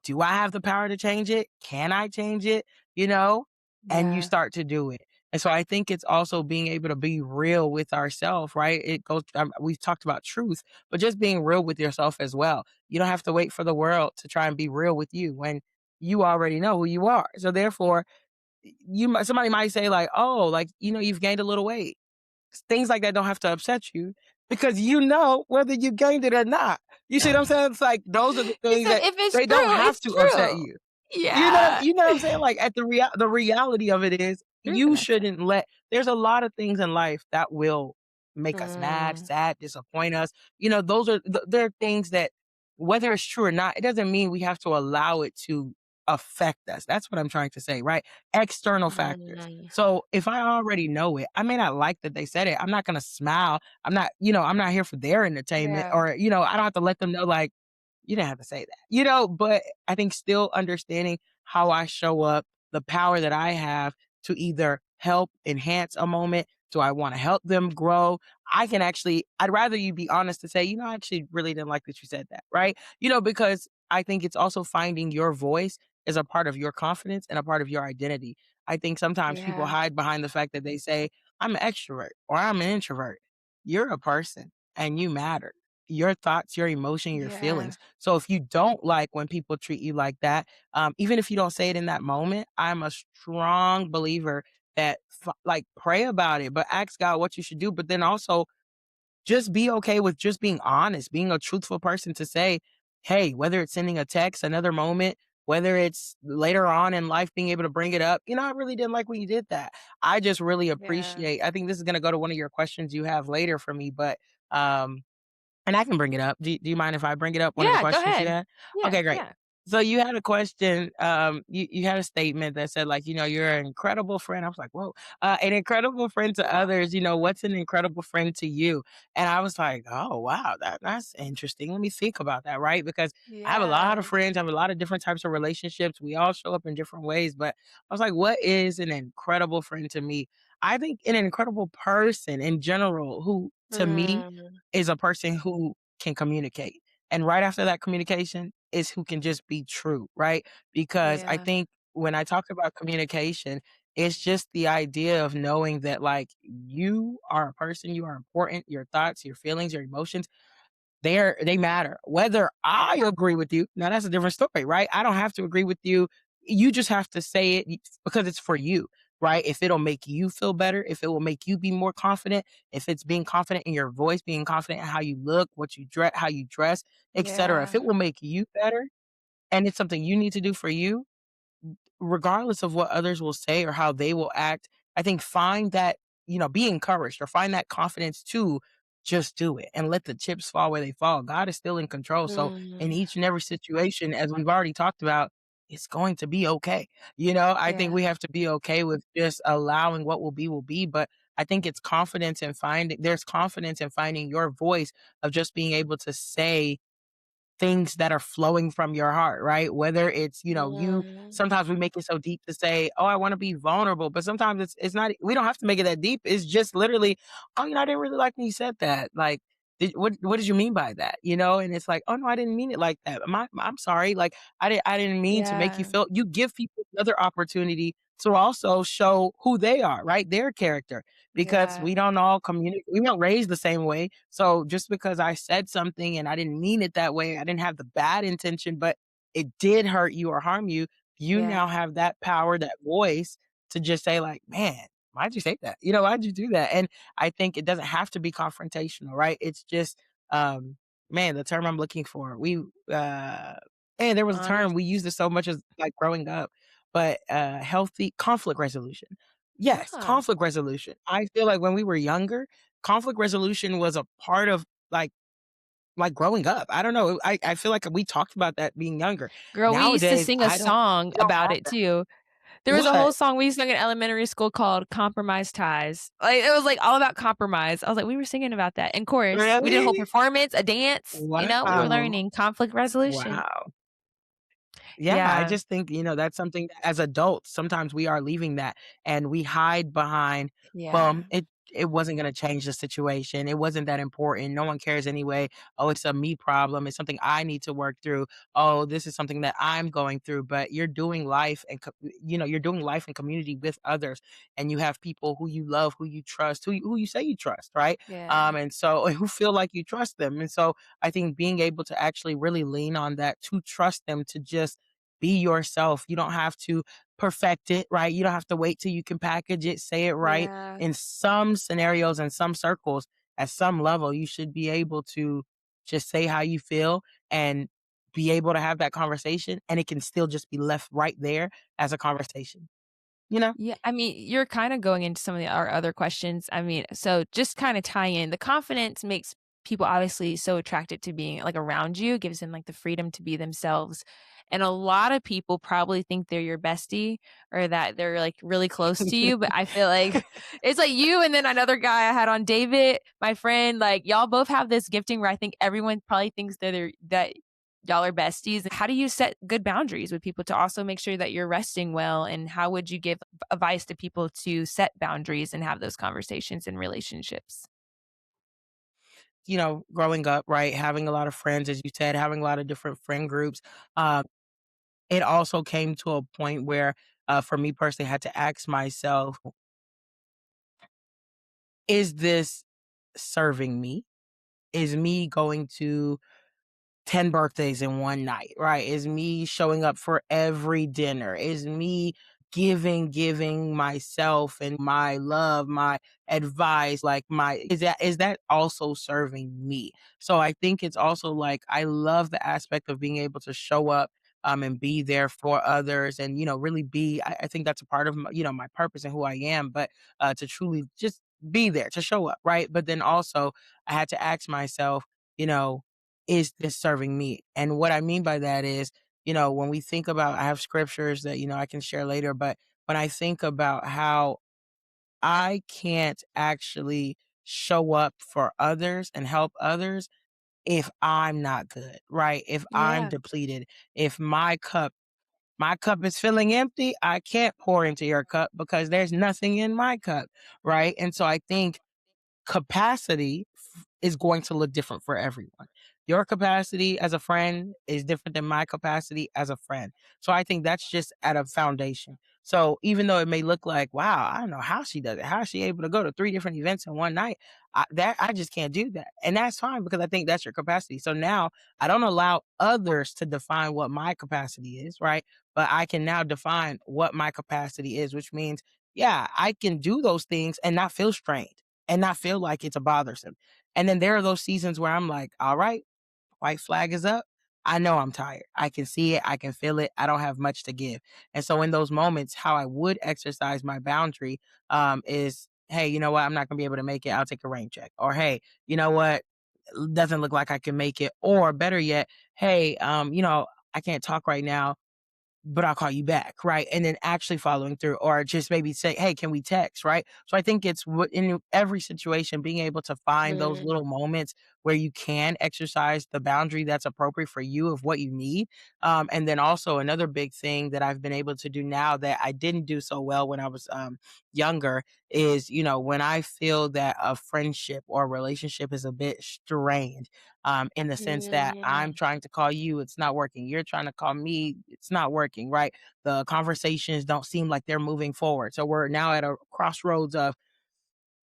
do I have the power to change it? Can I change it? You know? And you Yeah. start to do it. And so I think it's also being able to be real with ourselves, right? It goes, we've talked about truth, but just being real with yourself as well. You don't have to wait for the world to try and be real with you when you already know who you are. So therefore, somebody might say like, oh, like, you've gained a little weight. Things like that don't have to upset you because you know whether you gained it or not. You see what I'm saying? It's like those are the He things said, that "If it's they don't true, have it's to upset true." you. Yeah. You know what I'm saying? Like at the reality of it is True, you Vanessa. shouldn't let there's a lot of things in life that will make us mad, Mm. sad, disappoint us. Those are they're things that whether it's true or not, it doesn't mean we have to allow it to affect us. That's what I'm trying to say, right? External factors. Mm. So if I already know it, I may not like that they said it. I'm not gonna smile. I'm not here for their entertainment Yeah. or, I don't have to let them know like you didn't have to say that, but I think still understanding how I show up, the power that I have to either help enhance a moment. Do I want to help them grow? I'd rather you be honest to say, I actually really didn't like that you said that, right? Because I think it's also finding your voice is a part of your confidence and a part of your identity. I think sometimes people Yeah. hide behind the fact that they say, I'm an extrovert or I'm an introvert. You're a person and you matter, your thoughts, your emotion, your Yeah. feelings. So if you don't like when people treat you like that, even if you don't say it in that moment, I'm a strong believer that like pray about it, but ask God what you should do. But then also just be okay with just being honest, being a truthful person to say, hey, whether it's sending a text, another moment, whether it's later on in life being able to bring it up, I really didn't like when you did that. I just really Yeah. appreciate, I think this is going to go to one of your questions you have later for me, but and I can bring it up. Do you mind if I bring it up, one of the Yeah, go questions you ahead. had? Yeah, Okay, great. yeah. So you had a question, you had a statement that said, like, "You're an incredible friend." I was like, "Whoa." An incredible friend to others, what's an incredible friend to you? And I was like, "Oh, wow, that's interesting. Let me think about that," right? Because I have a lot Yeah. of friends, I have a lot of different types of relationships. We all show up in different ways, but I was like, "What is an incredible friend to me?" I think an incredible person in general who, to me, Mm, is a person who can communicate. And right after that communication is who can just be true, right? Because I yeah, think when I talk about communication, it's just the idea of knowing that, like, you are a person, you are important, your thoughts, your feelings, your emotions, they matter. Whether I agree with you, now that's a different story, right? I don't have to agree with you. You just have to say it because it's for you, right? If it'll make you feel better, if it will make you be more confident, if it's being confident in your voice, being confident in how you look, what you dress, how you dress, etc. If yeah, it will make you better and it's something you need to do for you, regardless of what others will say or how they will act, I think find that, be encouraged or find that confidence to just do it and let the chips fall where they fall. God is still in control. So in mm, each and every situation, as we've already talked about, it's going to be okay. I think yeah, we have to be okay with just allowing what will be. But I think there's confidence in finding your voice of just being able to say things that are flowing from your heart, right? Whether it's, you mm, sometimes we make it so deep to say, "Oh, I want to be vulnerable," but sometimes it's not we don't have to make it that deep. It's just literally, "Oh, I didn't really like when you said that." Like, what did you mean by that? And it's like, "Oh no, I didn't mean it like that. I'm sorry. Like, I didn't mean to make you yeah, feel." You give people another opportunity to also show who they are, right? Their character, because yeah, we don't all communicate, we don't raise the same way. So just because I said something and I didn't mean it that way, I didn't have the bad intention, but it did hurt you or harm you, you yeah, now have that power, that voice to just say, like, "Man, why'd you say that? Why'd you do that?" And I think it doesn't have to be confrontational, right? It's just, um, man, the term I'm looking for. And there was a term we honest. used it so much as like growing up, but healthy conflict resolution. Yes, Ah, conflict resolution. I feel like when we were younger, conflict resolution was a part of, like growing up. I don't know. I feel like we talked about that being younger. girl, we used to Nowadays, sing a I don't song we don't about have it that. too. There was a whole What? song we sung in elementary school called "Compromise Ties." Like, it was, like, all about compromise. I was like, we were singing about that in chorus. We did a whole Really? performance, a dance, we were Wow. learning conflict resolution. Wow. Yeah, I Yeah, just think, that's something that as adults, sometimes we are leaving that and we hide behind, well, yeah, it wasn't gonna change the situation. It wasn't that important. No one cares anyway. Oh, it's a me problem. It's something I need to work through. Oh, this is something that I'm going through. But you're doing life and you're doing life in community with others, and you have people who you love, who you trust, who you say you trust, right? yeah, And so who feel like you trust them. And so I think being able to actually really lean on that to trust them to just be yourself. You don't have to perfect it, right? You don't have to wait till you can package it, say it right. yeah, In some scenarios, in some circles, at some level, you should be able to just say how you feel and be able to have that conversation. And it can still just be left right there as a conversation, you know? yeah, I mean, you're kinda going into some of our other questions. I mean, so just kinda tie in, the confidence makes people obviously so attracted to being, like, around you, gives them, like, the freedom to be themselves, and a lot of people probably think they're your bestie or that they're, like, really close to you, but I feel like it's like you and then another guy I had on, David, my friend, like, y'all both have this gifting where I think everyone probably thinks that y'all are besties. How do you set good boundaries with people to also make sure that you're resting well? And how would you give advice to people to set boundaries and have those conversations in relationships? Growing up, right, having a lot of friends, as you said, having a lot of different friend groups, uh, it also came to a point where, for me personally, I had to ask myself, is this serving me? Is me going to 10 birthdays in one night, right? Is me showing up for every dinner? Is me giving myself and my love, my advice, like my is that also serving me? So I think it's also like I love the aspect of being able to show up and be there for others and really be I think that's a part of my purpose and who I am, but to truly just be there, to show up, right? But then also I had to ask myself, you know, is this serving me? And what I mean by that is when we think about, I have scriptures that, I can share later, but when I think about how I can't actually show up for others and help others if I'm not good, right? If I'm Yeah. depleted, if my cup is feeling empty, I can't pour into your cup because there's nothing in my cup, right? And so I think capacity is going to look different for everyone. Your capacity as a friend is different than my capacity as a friend. So I think that's just at a foundation. So even though it may look like, wow, I don't know how she does it. How is she able to go to three different events in one night? I just can't do that. And that's fine because I think that's your capacity. So now I don't allow others to define what my capacity is, right? But I can now define what my capacity is, which means, yeah, I can do those things and not feel strained and not feel like it's a bothersome. And then there are those seasons where I'm like, all right, white flag is up. I know I'm tired. I can see it. I can feel it. I don't have much to give. And so in those moments, how I would exercise my boundary is, hey, you know what? I'm not going to be able to make it. I'll take a rain check. Or, hey, you know what? Doesn't look like I can make it. Or better yet, hey, I can't talk right now, but I'll call you back, right? And then actually following through, or just maybe say, hey, can we text, right? So I think it's in every situation, being able to find those Mm, little moments where you can exercise the boundary that's appropriate for you of what you need. And then also another big thing that I've been able to do now that I didn't do so well when I was younger is, when I feel that a friendship or a relationship is a bit strained, in the sense that I'm mm, trying to call you, it's not working. You're trying to call me, it's not working, right? The conversations don't seem like they're moving forward. So we're now at a crossroads of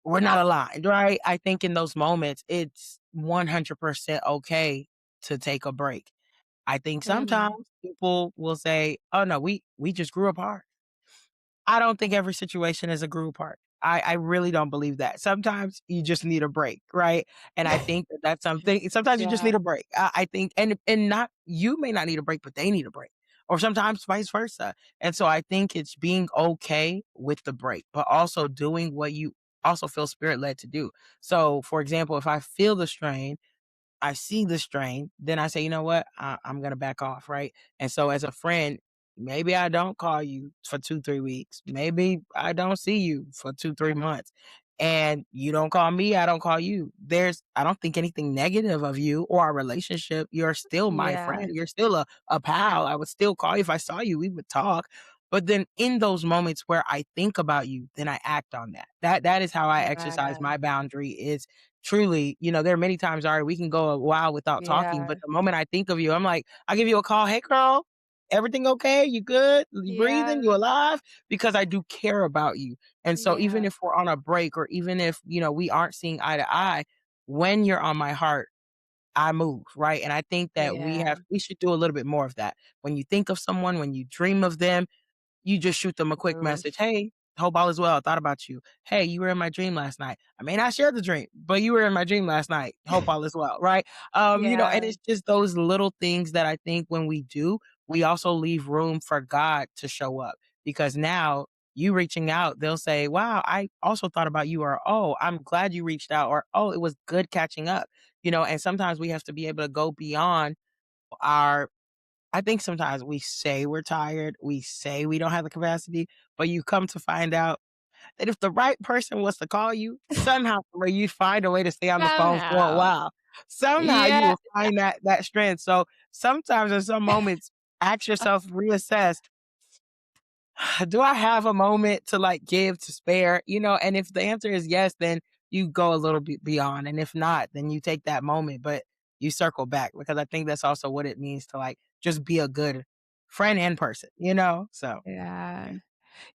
we're not aligned, right? I think in those moments, it's 100% okay to take a break. I think sometimes mhm. people will say, oh no, we just grew apart. I don't think every situation is a group part. I really don't believe that. Sometimes you just need a break, right? And I think that that's something. Sometimes you just need Yeah, a break. I think, and not you may not need a break, but they need a break, or sometimes vice versa. And so I think it's being okay with the break, but also doing what you also feel spirit led to do. So, for example, if I feel the strain, I see the strain, then I say, you know what? I'm going to back off. Right. And so as a friend, maybe I don't call you for 2, 3 weeks. Maybe I don't see you for 2, 3 months, and you don't call me. I don't call you. I don't think anything negative of you or our relationship. You're still my yeah, friend. You're still a pal. I would still call you if I saw you. We would talk. But then in those moments where I think about you, then I act on that. That is how I exercise yeah, my boundary is truly, there are many times, all right, we can go a while without talking, yeah, but the moment I think of you, I'm like, I give you a call. Hey, girl, everything okay? You good? You breathing? yeah, You alive? Because I do care about you. And so even yeah, if we're on a break or even if, we aren't seeing eye to eye, when you're on my heart, I move, right? And I think that yeah, we should do a little bit more of that. When you think of someone, when you dream of them, you just shoot them a quick mm, message. Hey, hope all is well. I thought about you. Hey, you were in my dream last night. I may not share the dream, but you were in my dream last night. Hope all is well. Right. And yeah, it's just those little things that I think when we do, we also leave room for God to show up because now you reaching out, they'll say, wow, I also thought about you, or, oh, I'm glad you reached out, or, oh, it was good catching up, and sometimes we have to be able to go beyond our I think sometimes we say we're tired, we say we don't have the capacity, but you come to find out that if the right person was to call you, somehow where you find a way to stay on the phone for a somehow. while. Somehow you Yeah. will find that strength. So sometimes in some moments, ask yourself, reassess, do I have a moment to like give to spare? And if the answer is yes, then you go a little bit beyond. And if not, then you take that moment, but you circle back because I think that's also what it means to like just be a good friend and person? So Yeah.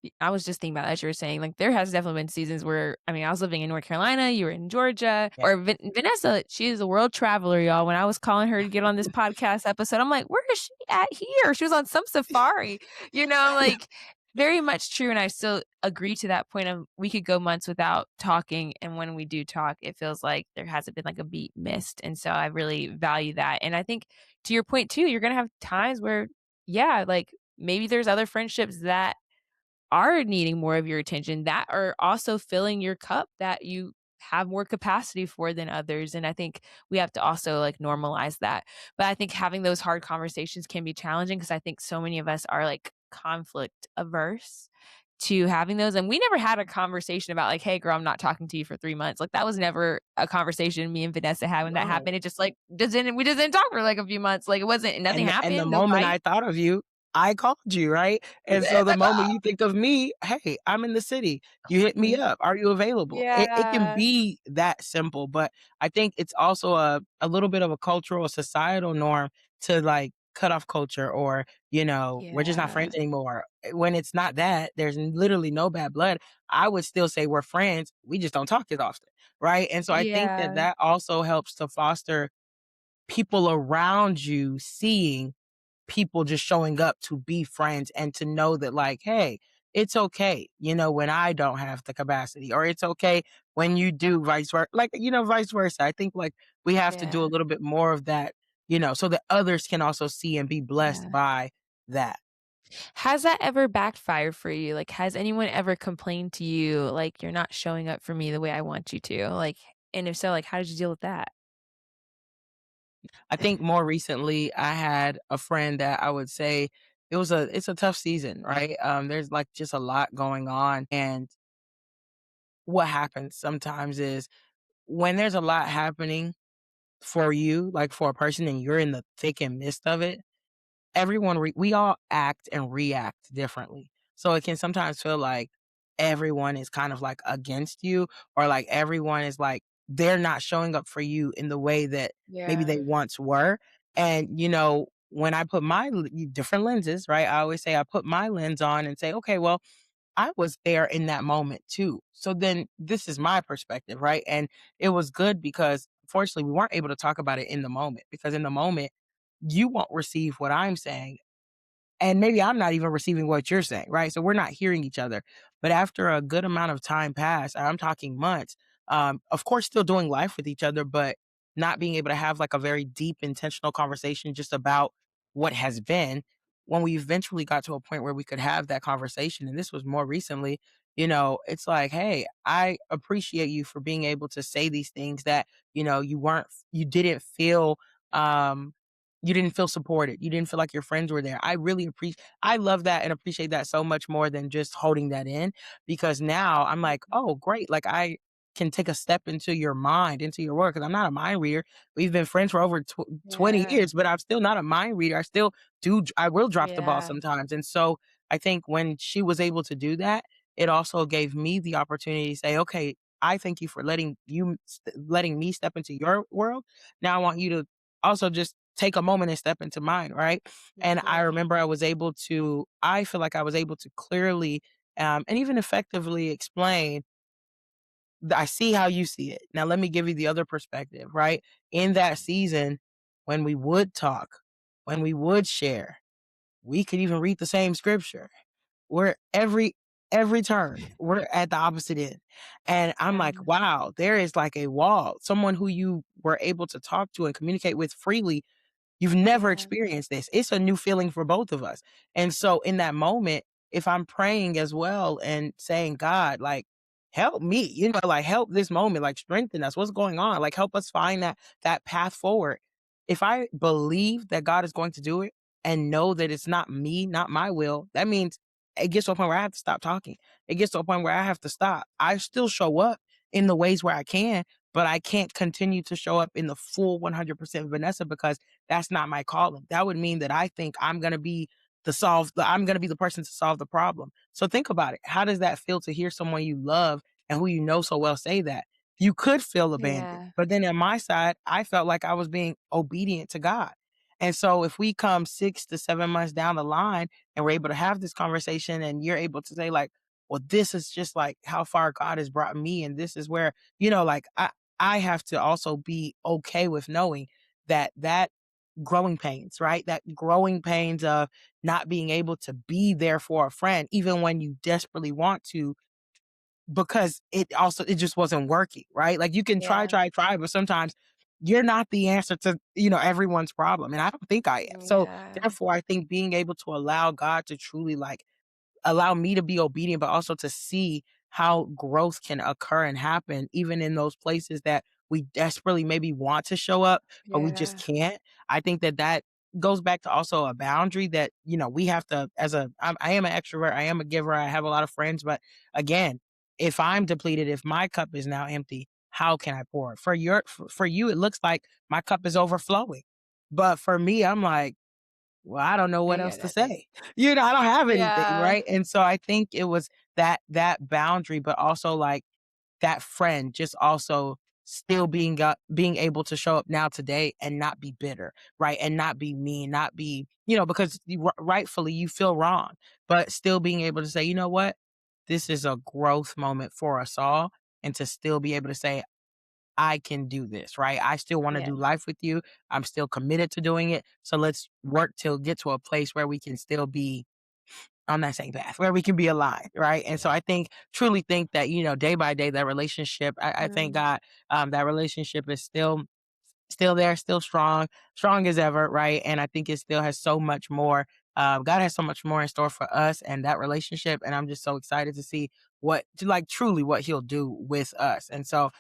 yeah. I was just thinking about as you were saying, like, there has definitely been seasons where I mean, I was living in North Carolina, you were in Georgia, Yeah. or Vanessa, she is a world traveler, y'all. When I was calling her to get on this podcast episode, I'm like, "Where is she at here?" She was on some safari, I'm like, very much true, and I still agree to that point of we could go months without talking, and when we do talk, it feels like there hasn't been, like, a beat missed, and so I really value that, and I think to your point too, you're gonna have times where, yeah, like, maybe there's other friendships that are needing more of your attention that are also filling your cup that you have more capacity for than others, and I think we have to also, like, normalize that. But I think having those hard conversations can be challenging because I think so many of us are, like, conflict averse to having those, and we never had a conversation about, like, "Hey, girl, I'm not talking to you for 3 months." Like, that was never a conversation me and Vanessa had when that No. happened. It just, like, just didn't talk for, like, a few months. Like, it wasn't nothing And the happened, no moment fight. I thought of you, I called you, right? And so the That's moment all. you think of me, "Hey, I'm in the city. You hit me Mhm. up. Are you available?" It can Yeah. be that simple, but I think it's also a little bit of a cultural, societal norm to, like, cut off culture or, "We're just not Yeah. friends anymore." When it's not that, there's literally no bad blood. I would still say we're friends, we just don't talk as often, right? And so I think that Yeah. that also helps to foster people around you seeing people just showing up to be friends and to know that, like, hey, it's okay, when I don't have the capacity, or it's okay when you do, vice versa, like, vice versa. I think, like, we have to do a Yeah. little bit more of that, so that others can also see and be blessed Yeah. by that. Has that ever backfired for you? Like, has anyone ever complained to you, like, "You're not showing up for me the way I want you to?" Like, and if so, like, how did you deal with that? I think more recently I had a friend that I would say it's a tough season, right? There's like just a lot going on, and what happens sometimes is when there's a lot happening for you, like for a person, and you're in the thick and midst of it, we all act and react differently. So it can sometimes feel like everyone is kind of like against you, or like everyone is like they're not showing up for you in the way that maybe they Yeah. once were. And when I put my different lenses, right? I always say I put my lens on and say, okay, well, I was there in that moment too. So then this is my perspective, right? And it was good because fortunately we weren't able to talk about it in the moment, because in the moment you won't receive what I'm saying, and maybe I'm not even receiving what you're saying, right? So we're not hearing each other. But after a good amount of time passed, I'm talking months, of course, still doing life with each other, but not being able to have like a very deep, intentional conversation just about what has been. When we eventually got to a point where we could have that conversation, and this was more recently, it's like, hey, I appreciate you for being able to say these things that, you um, didn't feel supported. You didn't feel like your friends were there. I love that and appreciate that so much more than just holding that in, because now I'm like, oh, great. Like I can take a step into your mind, into your work. Cause I'm not a mind reader. We've been friends for over 20 Yeah. years, but I'm still not a mind reader. I will drop the ball Yeah. sometimes. And so I think when she was able to do that, it also gave me the opportunity to say, okay, I thank you for letting me step into your world. Now I want you to also just take a moment and step into mine, right? And I Yeah. remember I feel like I was able to clearly, and even effectively explain, I see how you see it. Now let me give you the other perspective, right? In that season, when we would talk, when we would share, we could even read the same scripture. We're every turn, we're at the opposite end. And I'm Yeah. like, wow, there is like a wall. Someone who you were able to talk to and communicate with freely. You've never Yeah. experienced this. It's a new feeling for both of us. And so in that moment, if I'm praying as well and saying, God, like, help me, like help this moment, like strengthen us. What's going on? Like help us find that path forward. If I believe that God is going to do it and know that it's not me, not my will, that means it gets to a point where I have to stop talking. It gets to a point where I have to stop. I still show up in the ways where I can, but I can't continue to show up in the full 100% Vanessa, because that's not my calling. That would mean that I think I'm going to be the person to solve the problem. So think about it. How does that feel to hear someone you love and who you know so well say that? You could feel abandoned. Yeah. But then on my side, I felt like I was being obedient to God. And so if we come 6 to 7 months down the line and we're able to have this conversation and you're able to say like, well, this is just like how far God has brought me. And this is where, like I have to also be okay with knowing that growing pains, right? That growing pains of not being able to be there for a friend, even when you desperately want to, because it just wasn't working, right? Like you can try, Yeah. try, try, but sometimes you're not the answer to, everyone's problem. And I don't think I am. So Yeah. therefore, I think being able to allow God to truly like allow me to be obedient, but also to see how growth can occur and happen even in those places that we desperately maybe want to show up, but we just Yeah. can't. I think that that goes back to also a boundary that, we have to, I am an extrovert, I am a giver, I have a lot of friends, but again, if I'm depleted, if my cup is now empty, how can I pour? For you, it looks like my cup is overflowing. But for me, I'm like, well, I don't know I what else get to it. say. I don't have anything, Yeah. right? And so I think it was that boundary, but also like that friend just also still being able to show up now today and not be bitter, right? And not be mean, not be, because rightfully you feel wrong, but still being able to say, you know what? This is a growth moment for us all. And to still be able to say, I can do this, right? I still want to Yeah. do life with you. I'm still committed to doing it. So let's work to get to a place where we can still be on that same path, where we can be aligned, right? And so I truly think that, day by day, that relationship, I thank Mm. God, that relationship is still there, still strong, strong as ever, right? And I think it still has so much more. God has so much more in store for us and that relationship. And I'm just so excited to see truly what He'll do with us. And so,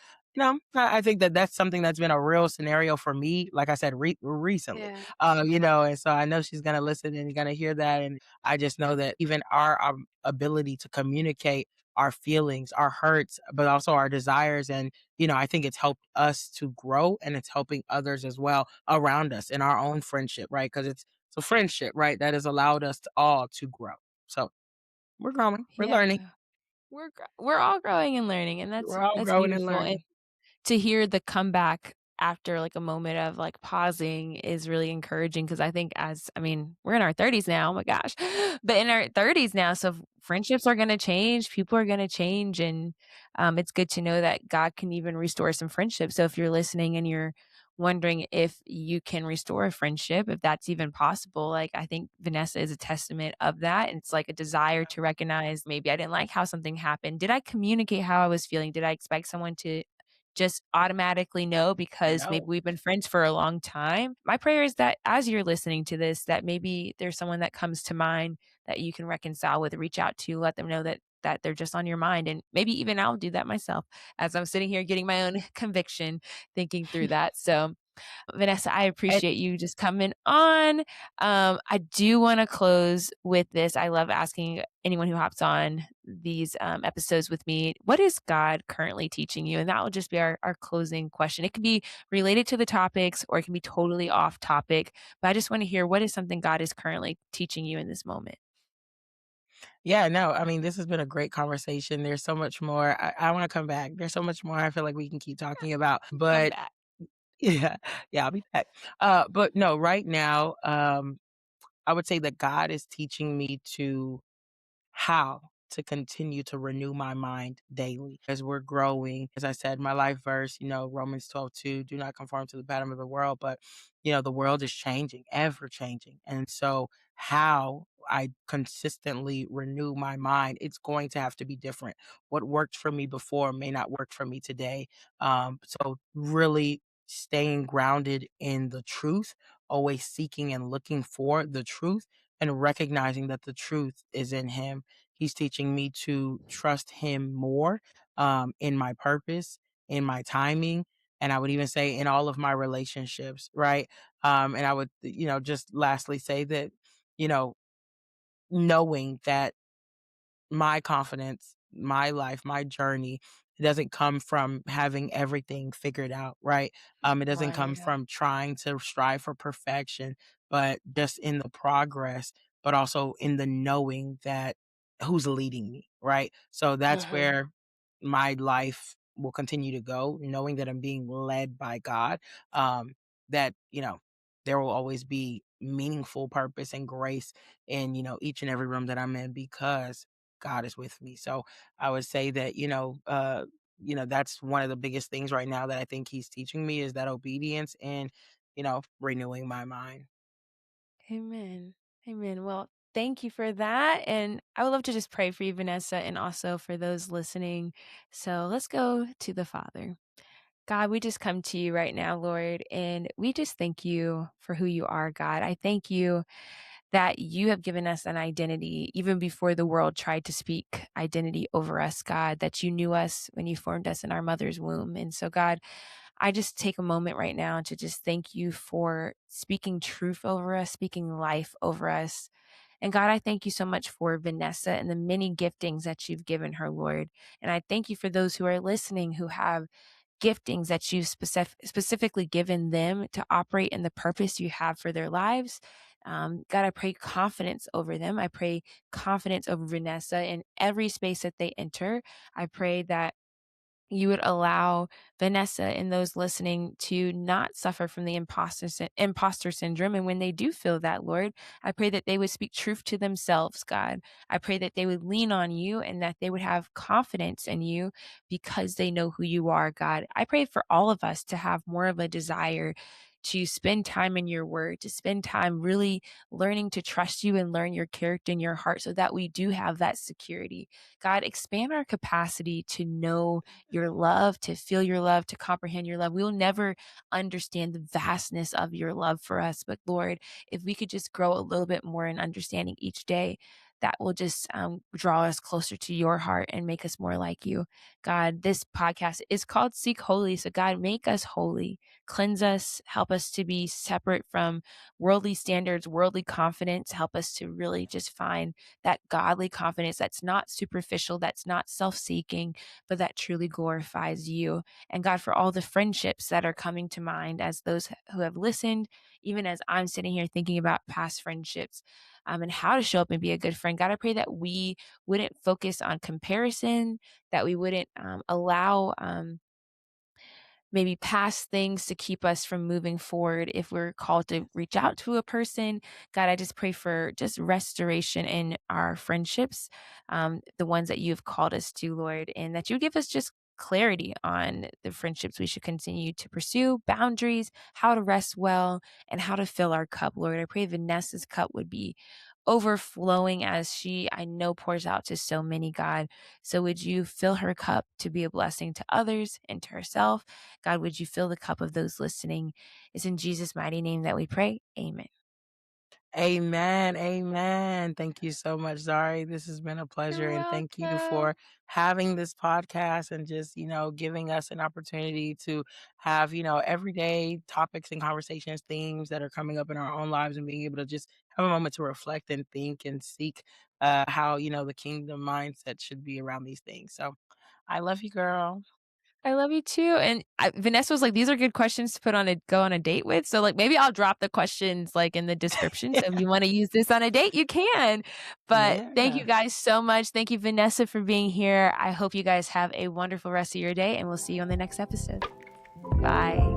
I think that that's something that's been a real scenario for me. Like I said, recently, Yeah. and so I know she's gonna listen and gonna hear that, and I just know that even our ability to communicate our feelings, our hurts, but also our desires and I think it's helped us to grow and it's helping others as well around us in our own friendship, right? Because it's a friendship, right? That has allowed us to all to grow. So we're growing, we're learning, Yeah. We're all growing and learning, and we're all that's growing and beautiful, and learning. to hear the comeback after, like, a moment of, like, pausing is really encouraging because I think we're in our 30s now, oh my gosh, but in our 30s now, so friendships are gonna change, people are gonna change, and, it's good to know that God can even restore some friendships, so if you're listening and you're wondering if you can restore a friendship, if that's even possible, like, I think Vanessa is a testament of that, and it's like a desire to recognize, maybe I didn't like how something happened. Did I communicate how I was feeling? Did I expect someone to just automatically know because maybe No, we've been friends for a long time? My prayer is that as you're listening to this, that maybe there's someone that comes to mind that you can reconcile with, reach out to, let them know that they're just on your mind. And maybe even I'll do that myself as I'm sitting here getting my own conviction, thinking through that. So Vanessa, I and appreciate you just coming on. I do want to close with this. I love asking anyone who hops on these episodes with me, what is God currently teaching you? And that will just be our closing question. It can be related to the topics or it can be totally off topic, but I just want to hear, what is something God is currently teaching you in this moment? yeah, no, I mean, this has been a great conversation. There's so much more. I want to come back. There's so much more I feel like we can keep talking about, Come but back. yeah, yeah, I'll be back. But no, right now, I would say that God is teaching me how to continue to renew my mind daily as we're growing. As I said, my life verse, Romans 12:2, do not conform to the pattern of the world, but the world is changing, ever changing. And so how I consistently renew my mind, it's going to have to be different. What worked for me before may not work for me today. So really staying grounded in the truth, always seeking and looking for the truth and recognizing that the truth is in him. He's teaching me to trust him more in my purpose, in my timing, and I would even say in all of my relationships, right? And I would, just lastly say that, you know, knowing that my confidence, my life, my journey, it doesn't come from having everything figured out, right? It doesn't come Right. from trying to strive for perfection, but just in the progress, but also in the knowing that who's leading me, right? So that's Uh-huh. where my life will continue to go, knowing that I'm being led by God. That, there will always be meaningful purpose and grace in, each and every room that I'm in because God is with me. So I would say that, that's one of the biggest things right now that I think he's teaching me is that obedience and, renewing my mind. Amen. Amen. Well, thank you for that. And I would love to just pray for you, Vanessa, and also for those listening. So let's go to the Father. God, we just come to you right now, Lord, and we just thank you for who you are, God. I thank you that you have given us an identity even before the world tried to speak identity over us, God, that you knew us when you formed us in our mother's womb. And so, God, I just take a moment right now to just thank you for speaking truth over us, speaking life over us. And God, I thank you so much for Vanessa and the many giftings that you've given her, Lord. And I thank you for those who are listening who have giftings that you've specifically given them to operate in the purpose you have for their lives. God, I pray confidence over them. I pray confidence over Vanessa in every space that they enter. I pray that you would allow Vanessa and those listening to not suffer from the imposter syndrome. And when they do feel that, Lord, I pray that they would speak truth to themselves, God. I pray that they would lean on you and that they would have confidence in you because they know who you are, God. I pray for all of us to have more of a desire to spend time in your word, to spend time really learning to trust you and learn your character and your heart so that we do have that security. God, expand our capacity to know your love, to feel your love, to comprehend your love. We will never understand the vastness of your love for us. But Lord, if we could just grow a little bit more in understanding each day, that will just draw us closer to your heart and make us more like you. God, this podcast is called Seek Holy. So, God, make us holy, cleanse us, help us to be separate from worldly standards, worldly confidence, help us to really just find that godly confidence that's not superficial, that's not self seeking, but that truly glorifies you. And God, for all the friendships that are coming to mind as those who have listened, even as I'm sitting here thinking about past friendships and how to show up and be a good friend, God, I pray that we wouldn't focus on comparison, that we wouldn't allow maybe past things to keep us from moving forward if we're called to reach out to a person. God, I just pray for just restoration in our friendships, the ones that you've called us to, Lord, and that you give us just clarity on the friendships we should continue to pursue, boundaries, how to rest well, and how to fill our cup, Lord. I pray Vanessa's cup would be overflowing as she, I know, pours out to so many, God. So would you fill her cup to be a blessing to others and to herself? God, would you fill the cup of those listening? It's in Jesus' mighty name that we pray. Amen. Amen. Amen. Thank you so much, Zari. This has been a pleasure. You're And thank you welcome. for having this podcast and just, giving us an opportunity to have, everyday topics and conversations, themes that are coming up in our own lives and being able to just have a moment to reflect and think and seek how, the kingdom mindset should be around these things. So I love you, girl. I love you too. And Vanessa was like, "These are good questions to put on a go on a date with." So like maybe I'll drop the questions like in the description. So if you want to use this on a date, you can. But thank you Yeah. guys so much. Thank you, Vanessa, for being here. I hope you guys have a wonderful rest of your day, and we'll see you on the next episode. Bye.